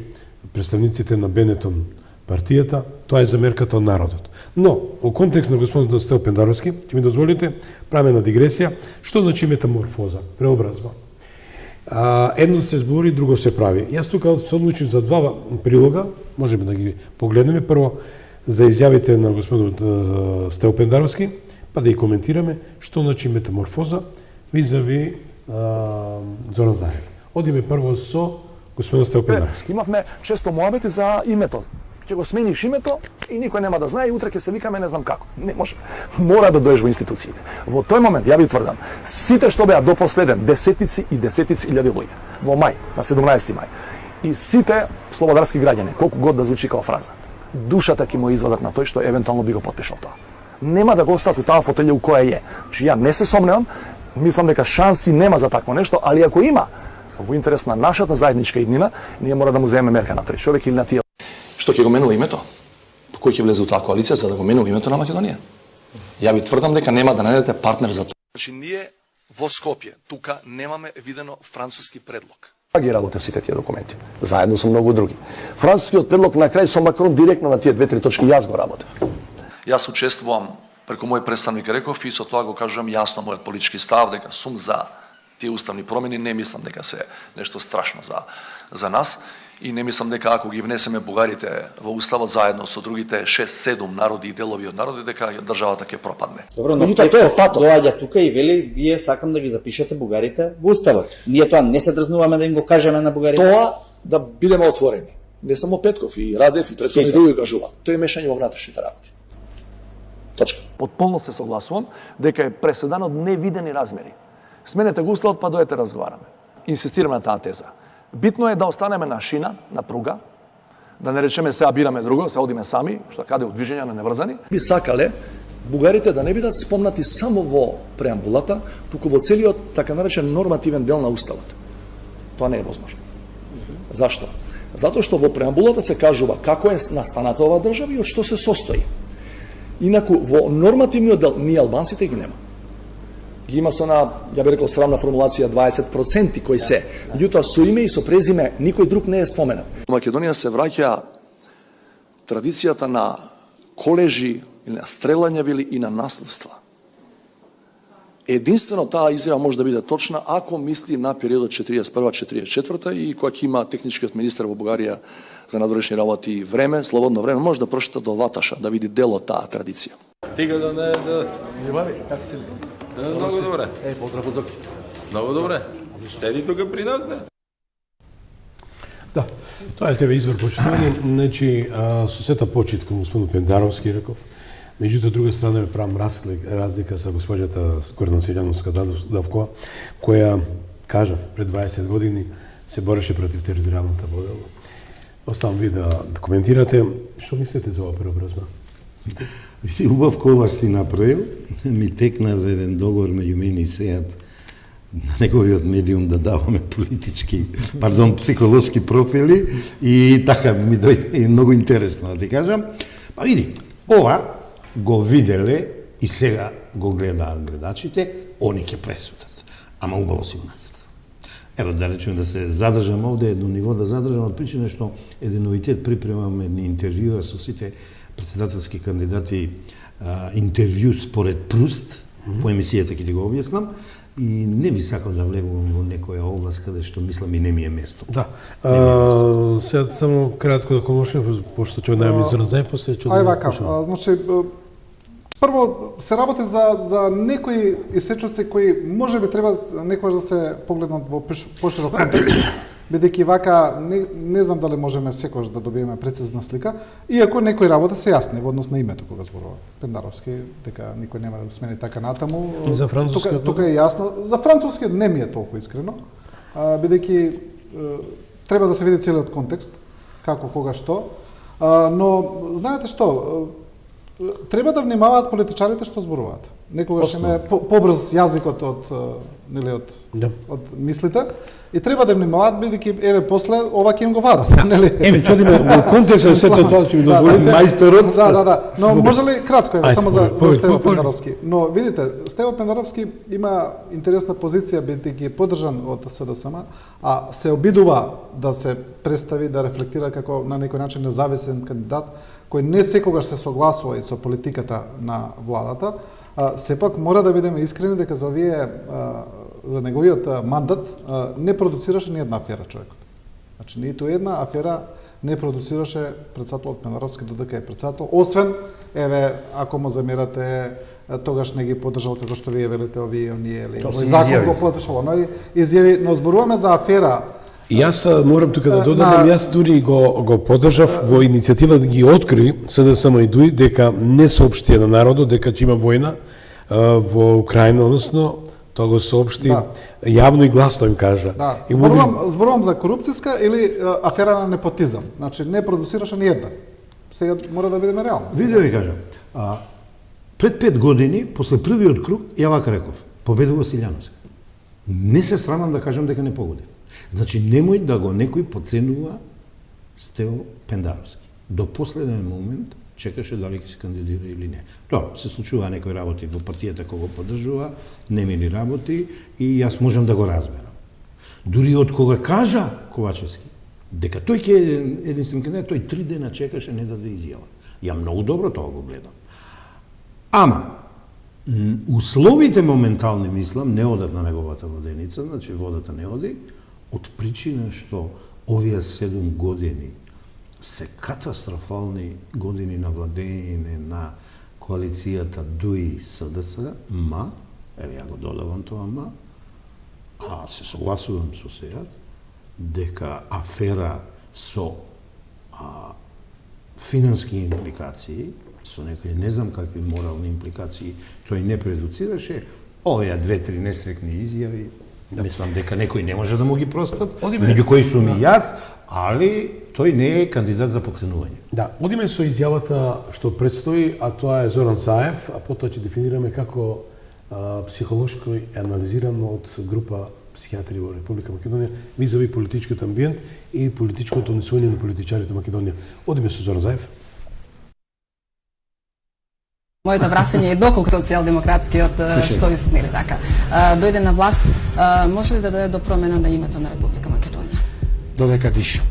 представниците на Бенетон партијата, тоа е замерката од народот. Но, во контекст на господинот Стево Пендаровски, ќе ми дозволите, правиме на дигресија, што значи метаморфоза, преобразба. Едно се збори, друго се прави. Јас тука се одлучив за 2 прилога, можеме да ги погледнеме. Прво, за изјавите на господинот Стево Пендаровски, па да ги коментираме што значи метаморфоза визави Зоран Заев. Одиме прво со господинот Стево Пендаровски. Имавме често муабети за името. Ќе го смениш името и никој нема да знае и утре ќе се викаме не знам како. Не може. Мора да доеш во институциите. Во тој момент ја ви тврдам, сите што беа до последен десетици илјади луѓе во мај, на 17 мај. И сите слободарски граѓани, колку год да звучи као фраза, душата ќе му извадат на тој што евентуално би го потпишал тоа. Нема да го остават у таа фотелја у која е. Че ја не се сомневам, мислам дека шанси нема за такво нешто, али ако има во интерес на нашата заедничка иднина, ние мора да му земеме мерка на тој човек или на тие што ќе го менува името, кој ќе влезе у таа коалиција за да го менува името на Македонија. Ја ви тврдам дека нема да најдете партнер за тоа. Значи ние во Скопје тука немаме видено француски предлог. Ги работев сите тие документи, заедно со многу други. Францускиот предлог на крај со Макрон директно на тие 2-3 точки јас го работев. Јас учествувам преку мој представник реков и со тоа го кажувам јасно мојот политички став дека сум за тие уставни промени, не мислам дека се нешто страшно за нас. И не мислам дека ако ги внесеме бугарите во уставот заедно со другите 6-7 народи и делови од народи, дека државата ќе пропадне. Добро, но тој доаѓа тука и вели, вие сакам да ги запишете бугарите во уставот. Ние тоа не се дрзнуваме да им го кажеме на бугарите. Тоа да бидеме отворени. Не само Петков и Радев и претходни други кажува. Тоа е мешање во внатрешните работи. Точка. Потполно се согласувам дека е преседан од невидени размери. Сменете го уставот па дојдете разговараме. Инсистираме на таа теза. Битно е да останеме на шина, на пруга, да не речеме сега бираме друго, се одиме сами, што каде од движења на неврзани. Би сакале бугарите да не бидат спомнати само во преамбулата, туку во целиот така наречен нормативен дел на уставот. Тоа не е возможно. Зашто? Затоа што во преамбулата се кажува како е настаната оваа држава и од што се состои. Инаку во нормативниот дел ние албанците ги нема. Ги има со на, ја би рекол, срамна формулација 20% кои се. Меѓутоа со име и со презиме никој друг не е споменат. Македонија се враќа традицијата на колежи или на стрелања и на наследства. Единствено таа изјава може да биде точна ако мисли на периодот 41-44 и кога ќе има техничкиот министер во Бугарија за надворешни работи време, слободно време, може да прошета до Ваташа, да види дел од таа традиција. Стига да не... Иване, како си? Много добре. Поздрав од Зоки. Много добре. Седи тука при нас, не? Да, тоа е тебе избор почитување. Значи, со сета почит кон господин Пендаровски, реков. Меѓутоа, друга страна е правам разлика со госпоѓата Гордан Силјановска Давкова, која, кажав, пред 20 години се бореше против територијалната подела. Оставам ви да коментирате. Што мислите за оваа преобразба? Си убав колаж си направил, ми текна за еден договор меѓу мене и Сејат на неговиот медиум да даваме психолошки профили и така ми дојде многу интересно да ти кажам. Па види, ова го виделе и сега го гледаат гледачите, они ќе пресудат. Ама убаво си го нацрта. Ево да речем да се задржам овде едно ниво, да задржам од причина што еден новитет припремам едни интервјуа со сите председателски кандидати, интервју според Пруст, по емисијата ќе ти го објаснам, и не би сакал да влегувам во некоја област каде што мислам и не ми е место. Да. Сега само кратко да комушнем, пошто ќе најам изорен зајпосе. Ај вака, значи, прво се работи за некои исечоци кои може би треба некојаш да се погледнат во поширок контекст, бидејќи вака не знам дали можеме секојаш да добиеме прецизна слика, иако некои работи се јасни во однос на името кога зборува Пендаровски, дека никој нема да го смени така натаму. За францускиот тука е јасно. За францускиот не ми е толку искрено, бидејќи треба да се види целиот контекст, како, кога, што. Но знаете што, треба да внимаваат политичарите што зборуваат. Некогаш им е побрз јазикот од мислите и треба да внимаваат бидејќи еве после ова ќе им го вадат, нели? Еве чудиме во контекст на сето тоа ќе ми дозволите. Мајсторот. Да. Но може ли кратко само за Стево Пендаровски. Но видите, Стево Пендаровски има интересна позиција бидејќи е поддржан од СДСМ, а се обидува да се представи, да рефлектира како на некој начин независен кандидат кој не секогаш се согласува и со политиката на владата. Сепак мора да бидеме искрени дека за неговиот мандат не продуцираше ни една афера човекот. Значи ниту една афера не продуцираше председателот Пендаровски додека е председател, освен еве ако му замерате тогаш не ги поддржал како што вие велите овие оние или овој закон го подпишал, но изјави, но зборуваме за афера. И јас морам тука да додадам, јас дури го поддржав во иницијатива да ги откри СДСМ и ДУИ дека не соопшти на народот дека ќе има војна во Украина, односно тоа го соопшти јавно и гласно им кажа. Да. Зборувам за корупцијска или афера на непотизам. Значи не продуцираше ни една. Сега мора да бидеме реални. Видео ви кажам. Пред 5 години, после првиот круг, ја вака реков, победува Силјановски. Не се срамам да кажам дека не погодив. Значи, немој да го некој подценува Стево Пендаровски. До последен момент чекаше дали ќе се кандидира или не. Тоа, се случува некои работи во партијата кој го поддржува, немили работи и јас можам да го разберам. Дури од кога кажа Ковачевски дека тој ќе единствен кандидат, тој 3 дена чекаше не да изјава. Ја многу добро тоа го гледам. Ама, условите моментални, мислам, не одат на неговата воденица, значи водата не оди, од причина што овие 7 години се катастрофални години на владење на коалицијата ДУИ СДС, еве ја го додавам тоа а се согласувам со Сејат, дека афера со финански импликации, со некои не знам какви морални импликации, тој не предуцираше, овие 2-3 несрекни изјави, мислам дека некои не може да му ги простат, меѓу кои сум и јас, али тој не е кандидат за подценување. Да, одиме со изјавата што предстои, а тоа е Зоран Заев, а потоа ќе дефинираме како психолошко анализирано од група психијатри во Република Македонија визави политичкиот амбиент и политичкото однесување на политичарите во Македонија. Одиме со Зоран Заев. Моето прашање е доколку социјалдемократскиот сојуз, нели така, дојде на власт, може ли да дојде до промена на името на Република Македонија? Додека дишам.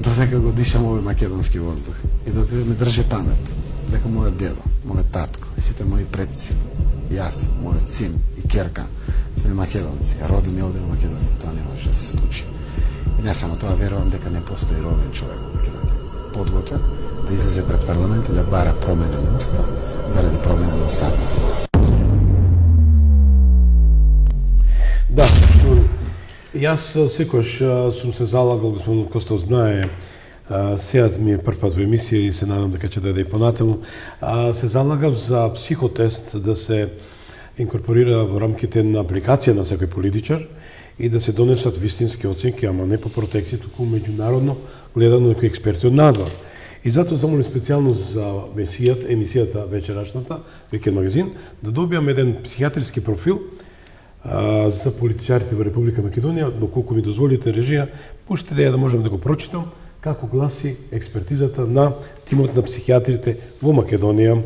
Додека го дишам овој македонски воздух и докато ме држи памет дека мојот дедо, мојот татко и сите мои предци, јас, мојот син и керка сме македонци, а родени овде во Македонија. Тоа не може да се случи. И не само тоа, верувам дека не постои роден човек во Македонија подготвен да излезе пред парламент и да бара промена на устав заради промена на уставното. Да, што јас секојаш сум се залагал, господин Костов знае, сега ми е прв пат во емисија и се надам дека ќе дојде и понатаму, се залагав за психотест да се инкорпорира во рамките на апликација на секој политичар и да се донесат вистински оценки, ама не по протекција, туку меѓународно гледано некои експерти од надвор. И затоа замолим специјално за емисијата вечерашната, Викенд магазин, да добијам еден психијатрски профил за политичарите во Република Македонија, доколку ми дозволите режија, пуштите ја да можам да го прочитам како гласи експертизата на тимот на психијатрите во Македонија.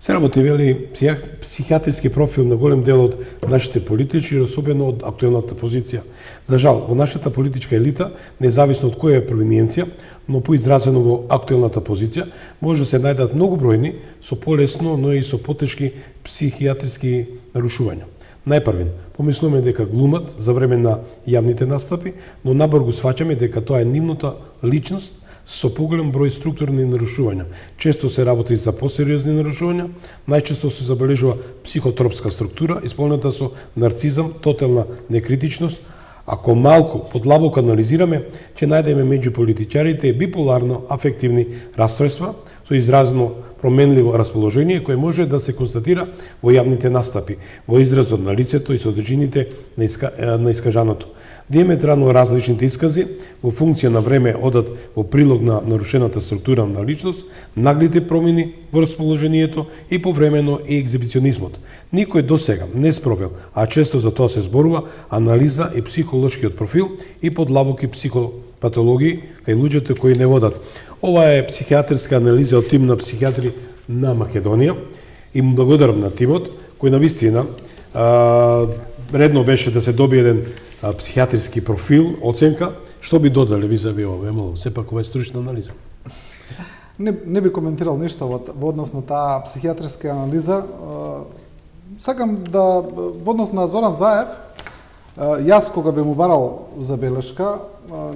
Се работи, вели, психијатрски профил на голем дел од нашите политичари, особено од актуелната позиција. За жал, во нашата политичка елита, независно од која е провиниенција, но поизразено во актуелната позиција, може да се најдат многу бројни со полесно, но и со потешки психијатриски нарушувања. Најпрвен, помислуваме дека глумат за време на јавните настапи, но набор го сваќаме дека тоа е нивната личност со поголем број структурни нарушувања. Често се работи за посериозни нарушувања, најчесто се забележува психотропска структура, исполнета со нарцизам, тотална некритичност. Ако малку подлабоко анализираме, ќе најдеме меѓу политичарите биполарно афективни растројства со изразно променливо расположение кое може да се констатира во јавните настапи, во изразот на лицето и содржините на искажаното. Диаметрално различните искази во функција на време одат во прилог на нарушената структура на личност, наглите промени во расположението и повремено и екзибиционизмот. Никој досега не спровел, а често за тоа се зборува, анализа и психолошкиот профил и подлабоки психопатологии кај луѓето кои не водат. Ова е психијатрска анализа од тим на психијатри на Македонија и му благодарам на тимот кој навистина редно беше да се добие еден психијатриски профил, оценка. Што би додале визави ова? Молам, сепак ова е стручна анализа. Не би коментирал ништо во однос на таа психијатриска анализа. Сакам да во однос на Зоран Заев, јас кога би му барал забелешка,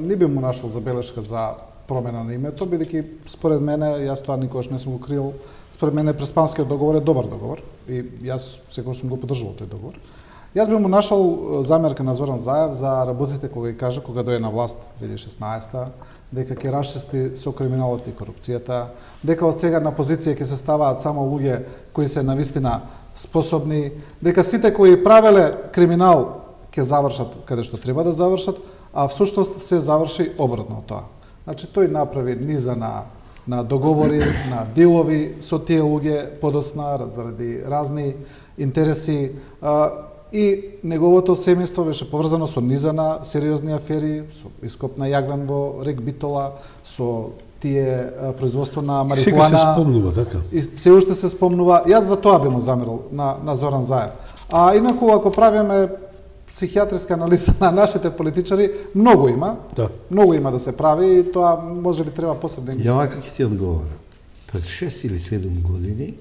не би му нашол забелешка за промена на името, бидејќи според мене, јас тоа никогаш не сум го крил, според мене Преспанскиот договор е добар договор и јас секогаш сум го поддржувал тој договор. Јас би му нашол замерка на Зоран Заев за работите кога ги кажа кога дојде на власт 2016 дека ќе расчисти со криминалот и корупцијата, дека од сега на позиција ќе се ставаат само луѓе кои се навистина способни, дека сите кои правеле криминал ќе завршат каде што треба да завршат, а всушност се заврши обратно од тоа. Значи тој направи низа на договори, на дилови со тие луѓе подоцна заради разни интереси и неговото семејство беше поврзано со низа на сериозни афери, со ископ на јаган во рек Битола, со тие производство на марихуана. Сега се спомнува, така? И се уште се спомнува. Јас за тоа би му замерил на Зоран Заев. А инаку, ако правиме психијатриска анализа на нашите политичари, многу има. Да. Многу има да се прави и тоа може би треба посебна емисија. Ја вака ќе ти одговорам. Пред 6 или 7 години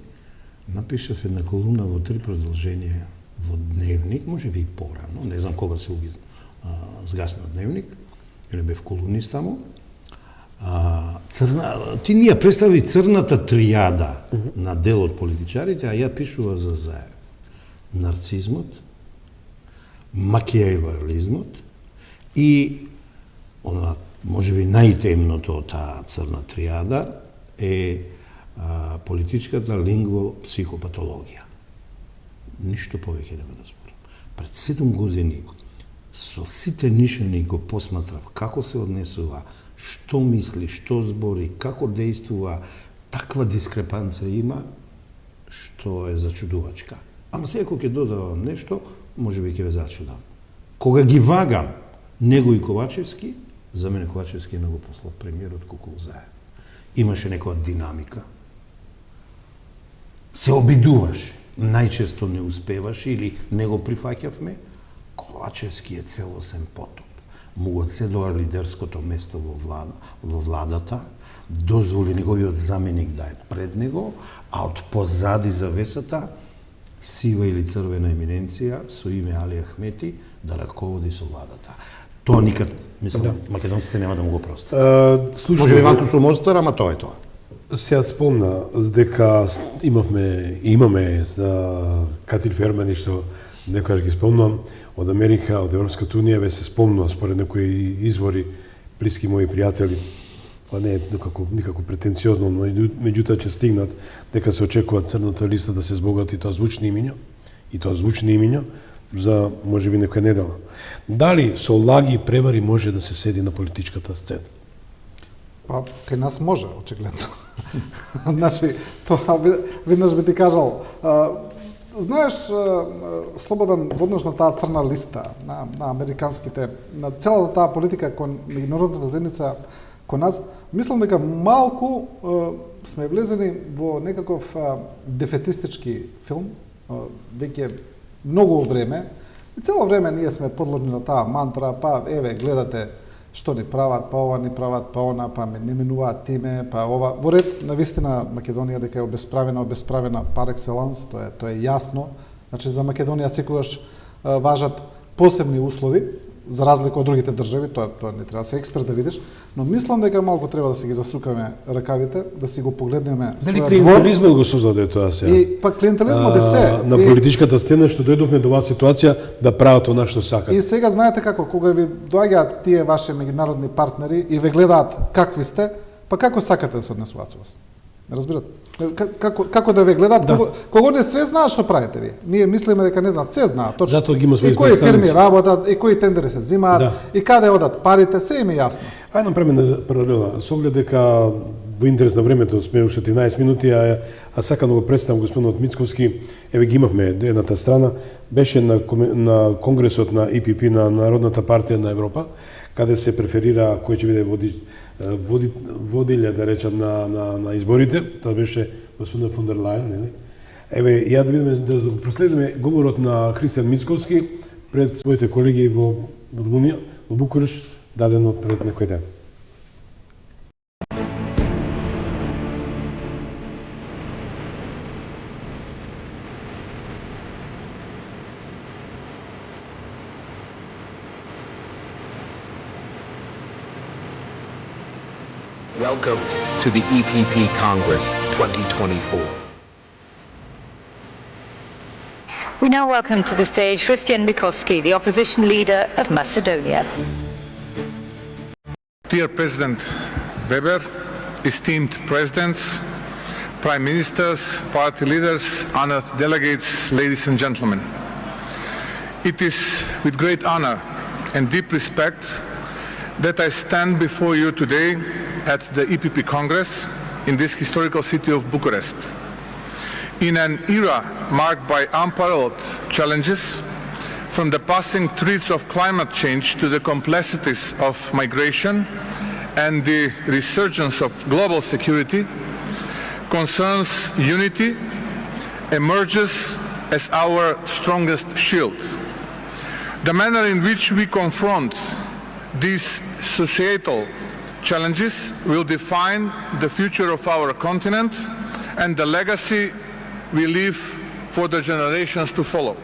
напишав една колумна во 3 продолженија во Дневник, може би и порано, не знам кога се згасна Дневник, или бев колумнист таму. Ти ни ја представи црната тријада на дел од политичарите, а ја пишува за Заев. Нарцизмот, макијавелизмот и она, може би најтемното од таа црна тријада е политичката лингво-психопатологија. Ништо повеќе нема да зборам. Пред 7 години со сите нишани го посматрав како се однесува, што мисли, што збори, како действува, таква дискрепанца има, што е зачудувачка. Ама сега кога ќе додавам нешто, може би ќе ве зачудам. Кога ги вагам него и Ковачевски, за мене Ковачевски е многу послаб премиерот колку Заев. Имаше некоја динамика. Се обидуваше. Најчесто не успеваше или не го прифаќавме. Ковачевски е целосен потоп. му го цедува лидерското место во владата, дозволи неговиот заменик да е пред него, а од позади завесата сива или црвена еминенција со име Али Ахмети да раководи со владата. Тоа никад, мислам, македонците нема да му го простат. Може би малку сум остар, ама тоа е тоа. Сега спомна дека имаме за Катил Фермани, што некојаш ги спомнам, од Америка, од Европската унија, ве се спомнува според некои извори, блиски мои пријатели, па не е никако претенциозно, но меѓутоа ќе стигнат дека се очекува црната листа да се збогати тоа звучни имиња, за можеби некоја недела. Дали со лаги и превари може да се седи на политичката сцена? Па, кај нас може, очигледно. Значи, тоа веднаш би ти кажал, знаеш, Слободан, воднош на таа црна листа, на американските, на целата таа политика кон меѓународната заедница кон нас, мислам дека малку сме влезени во некаков дефетистички филм, веќе многу време, и цело време ние сме подложни на таа мантра, па еве, гледате што ни прават, па ова ни прават, па она, па не менуваат тиме, па ова. Во ред, навистина, Македонија дека е обесправена пар екселанс, тоа е јасно. Значи, за Македонија секогаш важат посебни услови, за разлика од другите држави, тоа не треба да се експерт да видиш, но мислам дека малку треба да си ги засукаме ракавите, да си го погледнеме Дали својот двор. клиентелизмот го создаде тоа сега? И па клиентелизмот е се. На политичката сцена што дојдовме до оваа ситуација да прават она што сакат. И сега знаете како, кога ви доаѓаат тие ваши меѓународни партнери и ве гледаат какви сте, па како сакате да се однесуваат со вас? Разбирате? Како да ве гледаат, кога не све знаат што правите ви. Ние мислиме дека не знаат, се знаат, точно. Затоа ги има своји и кои представници. фирми работат, и кои тендери се взимаат, и каде одат парите, се им е јасно. Ајде направиме паралела. Со оглед дека во интерес на времето сме уште 13 минути, а сакам да го представам господинот Мицковски, еве ги имавме едната страна, беше на конгресот на ИПП на Народната партија на Европа, каде се преферира кој ќе биде водиле, да речам, на изборите. Тоа беше господин фон дер Лајен, нели? Еве, ја да видиме, да го проследиме говорот на Христијан Мицковски пред своите колеги во Румунија, во Букуреш, дадено пред некој ден. Welcome to the EPP Congress 2024. We now welcome to the stage Hristijan Mickoski, the opposition leader of Macedonia. Dear President Weber, esteemed presidents, prime ministers, party leaders, honored delegates, ladies and gentlemen. It is with great honor and deep respect that I stand before you today at the EPP Congress in this historical city of Bucharest. In an era marked by unparalleled challenges, from the passing threats of climate change to the complexities of migration and the resurgence of global security, concerns unity emerges as our strongest shield. The manner in which we confront these societal challenges will define the future of our continent and the legacy we leave for the generations to follow.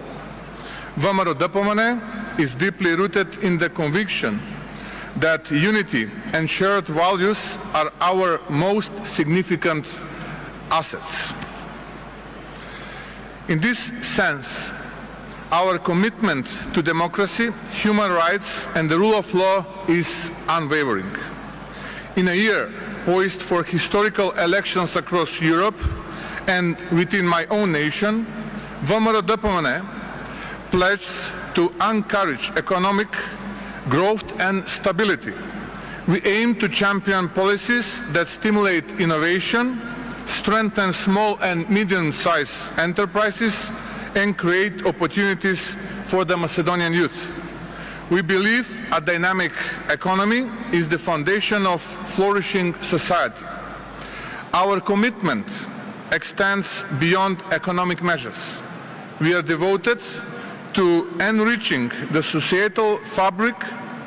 ВМРО-ДПМН is deeply rooted in the conviction that unity and shared values are our most significant assets. In this sense, our commitment to democracy, human rights and the rule of law is unwavering. In a year poised for historical elections across Europe and within my own nation, ВМРО-ДПМН pledged to encourage economic growth and stability. We aim to champion policies that stimulate innovation, strengthen small and medium-sized enterprises, and create opportunities for the Macedonian youth. We believe a dynamic economy is the foundation of flourishing society. Our commitment extends beyond economic measures. We are devoted to enriching the societal fabric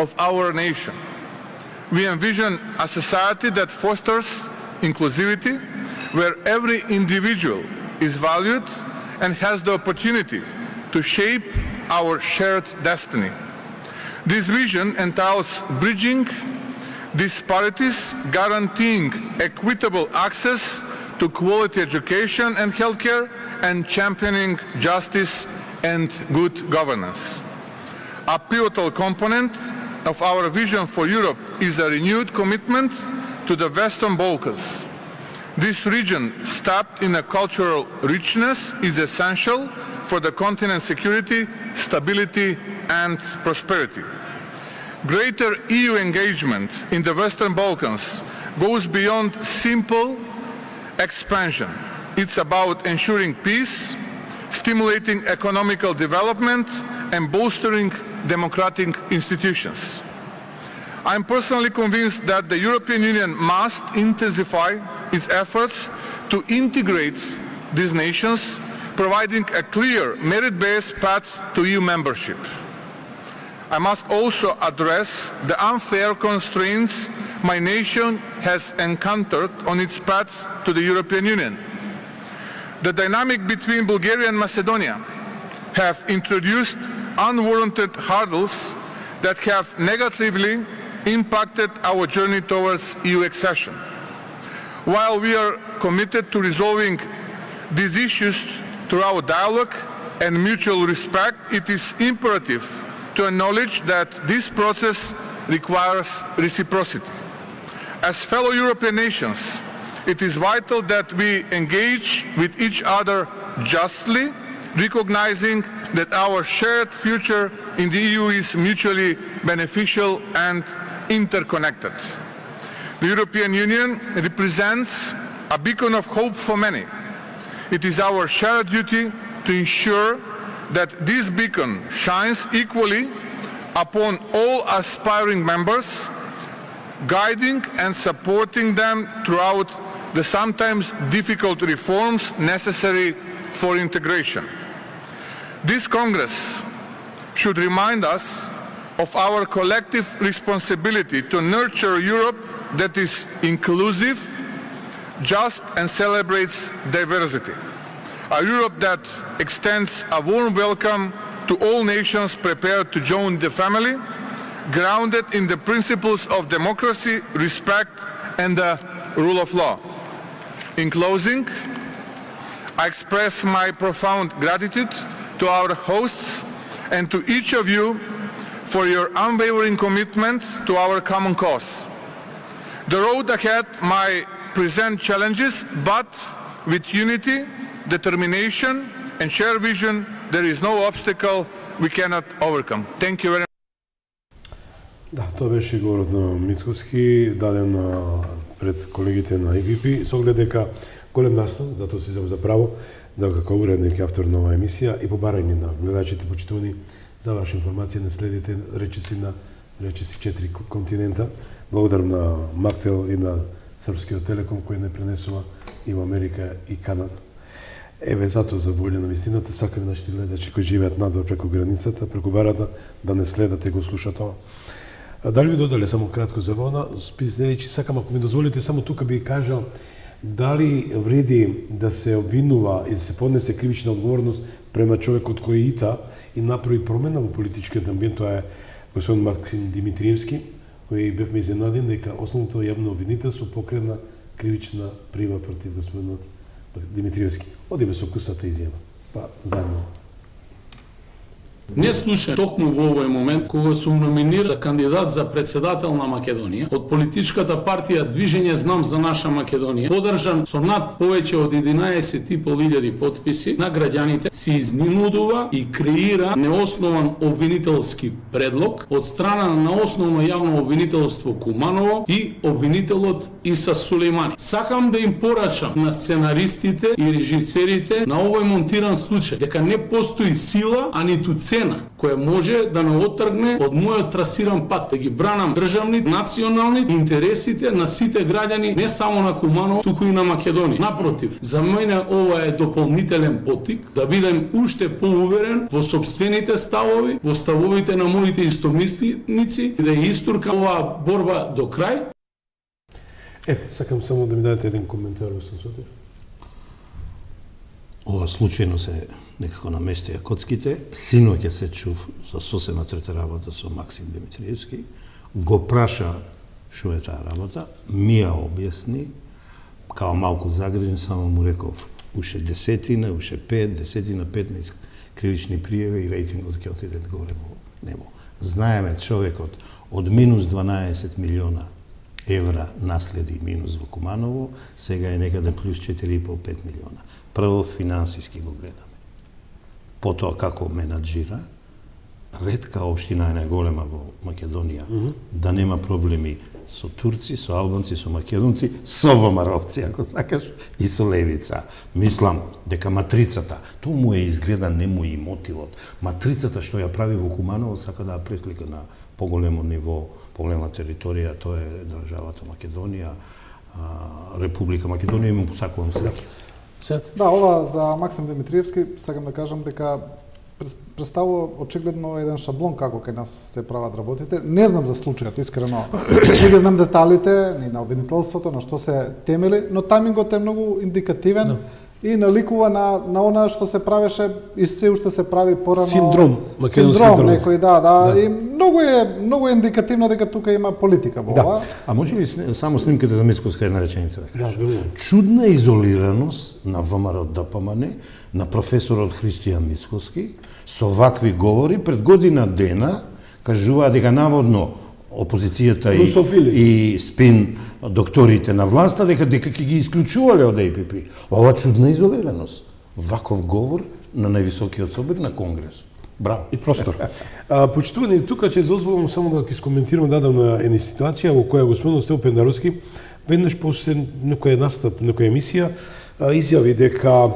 of our nation. We envision a society that fosters inclusivity, where every individual is valued and has the opportunity to shape our shared destiny. This vision entails bridging disparities, guaranteeing equitable access to quality education and healthcare, and championing justice and good governance. A pivotal component of our vision for Europe is a renewed commitment to the Western Balkans. This region, steeped in a cultural richness, is essential for the continent's security, stability, and prosperity. Greater EU engagement in the Western Balkans goes beyond simple expansion. It's about ensuring peace, stimulating economical development, and bolstering democratic institutions. I'm personally convinced that the European Union must intensify its efforts to integrate these nations, providing a clear merit-based path to EU membership. I must also address the unfair constraints my nation has encountered on its path to the European Union. The dynamic between Bulgaria and Macedonia have introduced unwarranted hurdles that have negatively impacted our journey towards EU accession. While we are committed to resolving these issues through our dialogue and mutual respect, it is imperative to acknowledge that this process requires reciprocity. As fellow European nations, it is vital that we engage with each other justly, recognizing that our shared future in the EU is mutually beneficial and interconnected. The European Union represents a beacon of hope for many. It is our shared duty to ensure that this beacon shines equally upon all aspiring members, guiding and supporting them throughout the sometimes difficult reforms necessary for integration. This Congress should remind us of our collective responsibility to nurture Europe that is inclusive, just, and celebrates diversity. A Europe that extends a warm welcome to all nations prepared to join the family, grounded in the principles of democracy, respect, and the rule of law. In closing, I express my profound gratitude to our hosts and to each of you for your unwavering commitment to our common cause. The road ahead might present challenges, but with unity, determination, and shared vision, there is no obstacle we cannot overcome. Thank you very much. Да, тоа беше говорот на Мицкоски, даден пред колегите на EPP, со оглед дека голем настан, затоа се земам за право, да како уредник и автор на оваа емисија и побарање на гледачите почитувани за ваша информација не следите речиси 4 континента. Благодарам на Мактел и на Српскиот телеком кој не пренесува и во Америка и Канада. Еве затоа за волја на вистината сакам нашите гледачи кои живеат надвор преку границата, преку барата, да не следат и го слушат ова. Дали ви додале само кратко за вона, следејќи сакам ако ми дозволите само тука би кажал дали вреди да се обвинува и да се поднесе кривична одговорност према човекот кој ита и направи промена во политичкиот амбиент, тоа е господин Максим Димитриевски, кој бевме изненадени дека основното јавно обвинителство покрена кривична прива против господинот Димитриевски. Одиме со кусата изјава. Па заедно. Не слушам токму во овој момент кога сум номиниран за кандидат за председател на Македонија од политичката партија Движење Знам за наша Македонија, подржан со над повеќе од 11.500 потписи на граѓаните, се изненудува и креира неоснован обвинителски предлог од страна на основно јавно обвинителство Куманово и обвинителот Иса Сулеймани. Сакам да им порачам на сценаристите и режисерите на овој монтиран случај дека не постои сила, а ниту цена која може да ме оттргне од мојот трасиран пат, да ги бранам државни, национални интересите на сите граѓани, не само на Куманово, туку и на Македонија. Напротив, за мене ова е дополнителен поттик да бидем уште поуверен во сопствените ставови, во ставовите на моите истомисленици и да ја истуркам оваа борба до крај. Сакам само да ми дадете еден коментар, господин Сотир. Ова случајно се некако наместија коцките. Синоќа се чув за сосема трета работа со Максим Димитриевски. Го праша шо е таа работа, ми ја објасни, као малку загрижен, само му реков уште 10, уште 5, 10, 15 кривични пријави и рейтингот ќе отиде горе во небо. Знаеме човекот од минус 12 милиона евра наследи минус во Куманово, сега е некаде плюс 4,5-5 милиона. Прво финансиски го гледаме. Потоа како менаджира, ретка општина е најголема во Македонија, да нема проблеми со турци, со албанци, со македонци, со вамаровци, ако сакаш, и со левица. Мислам дека матрицата, тоа му е изгледа нему и мотивот. Матрицата што ја прави во Куманово сака да ја преслика на поголемо ниво, поголема територија, тоа е државата Македонија, Република Македонија, и му посакувам среќа. Да, ова за Максим Димитриевски, сакам да кажам дека представува очигледно еден шаблон како кај нас се прават работите. Не знам за случајот, искрено. Не ги знам деталите, ни на обвинителството, на што се темели, но таймингот е многу индикативен и наликува на она што се правеше и се уште се прави порано. Синдром, македонски синдром некој, да. И многу е индикативно дека тука има политика во ова. А може ли само снимката за Мицкоска една реченица да кажеш? Да, чудна изолираност на ВМРО ДПМН, на професорот Христијан Мицкоски, со вакви говори пред година дена кажуваа дека наводно опозицијата и спин докторите на власта дека ќе ги исклучувале од ЕПП. Ова чудна изолираност. Ваков говор на највисокиот собор на Конгрес. Браво. И простор. Почитувани, тука ќе дозволам само да ќе скоментирам дадена една ситуација во која господин Стел Пендаровски веднаш после некоја настап, некоја емисија изјави дека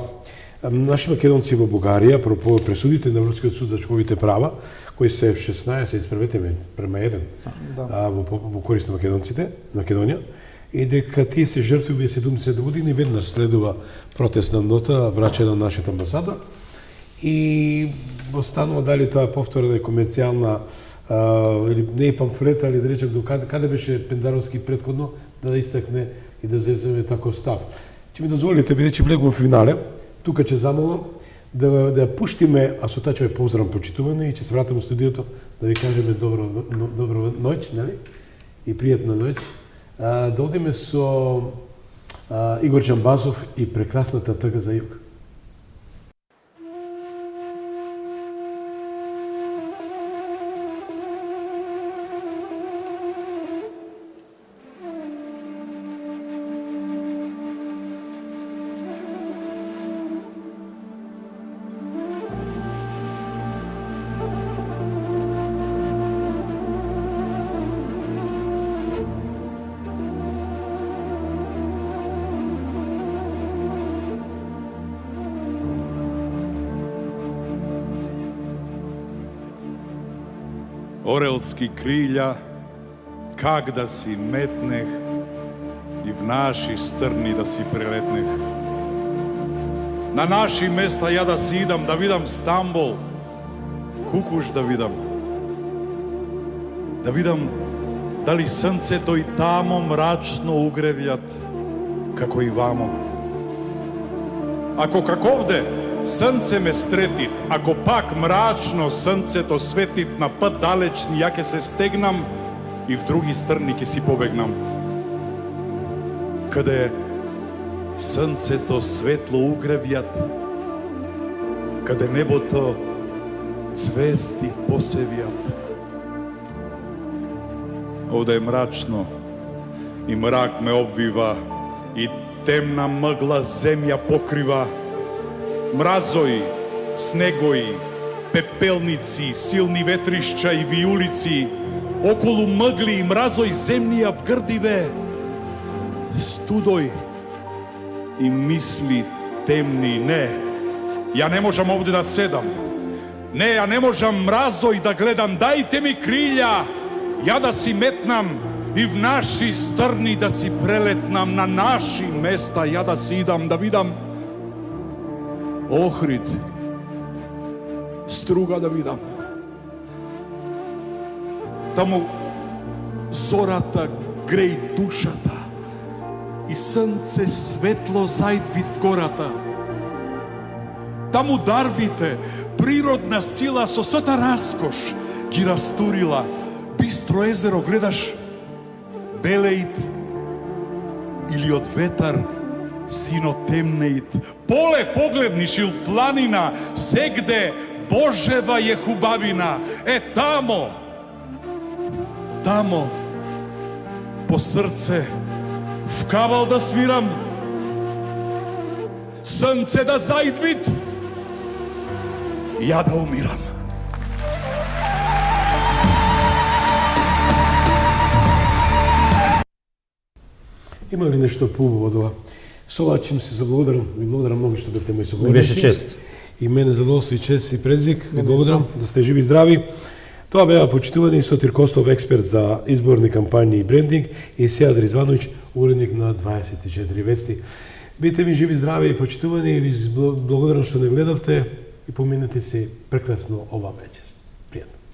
наши македонци во Бугарија, пропо пресудите на Европскиот суд за човековите права, кои се 16, исправете ме, према 1, во корист на македонците, Македонија, и дека тие се жртви 70 години, веднаш следува протестна нота, враќена на нашата амбасада, и останува дали тоа повторена и комерцијална, или не е памфлет, али да речем, каде беше Пендаровски претходно, да истакне и да зеземе таков став. Ќе ми дозволите, бидејќи влегувам в финале, тука ќе замолам да пуштиме, а со тоа ќе ве поздравам почитуване и ќе се вратам во студиото да ви кажеме добро ноќ, нели? И пријатна ноќ. Да одиме со Игор Джамбазов и прекрасната тъга за југ. Орелски крилја, как да си метнех и в наши стрни да си прелетнех. На наши места ја да си идам, да видам Стамбул, Кукуш да видам дали срцето и тамо мрачно угревјат, како и вамо. Ако каковде срце ме стретит, ако пак мрачно срцето светит на пат далечни, ја ке се стегнам и в други страни ке си побегнам. Каде срцето светло угревјат, каде небото звезди посевјат. Овде е мрачно и мрак ме обвива и темна мгла земја покрива. Мразои, снегои, пепелници, силни ветришча и виулици, околу мгли и мразој земјија вгрдиве, студој и мисли темни. Не, ја не можам овде да седам. Не, ja ne možam mrazoj da gledam, dajte mi krilja, ja da si metnam i v naši strni da si preletnam, na naši mesta ja da si idam, da vidam Ohrid, Struga da vidam. Tamo зората греј душата и срце светло зајдвид в гората. Таму дарбите, природна сила со света раскош ги растурила. Бистро езеро гледаш, белеит или од ветар сино темнеит. Поле погледниш ил планина, сегде Божева е хубавина. Тамо, по срце, в кавал да свирам, срце да зајдвид, ја да умирам. Има ли нешто поубаво од ова? Со ова чим се заблагодарам, ви благодарам многу што бевте мои соговорници. Беше чест. И мене задоволство и чест и предзвик. Ви благодарам да сте живи и здрави. Тоа беа почитувани Сотир Костов, експерт за изборни кампањи и брендинг, и Сејад Ризвановиќ, уредник на 24 вести. Бите ми живи, здрави и почитувани, и ви благодарам што не гледавте и поминете се прекрасно ова вечер. Пријатно.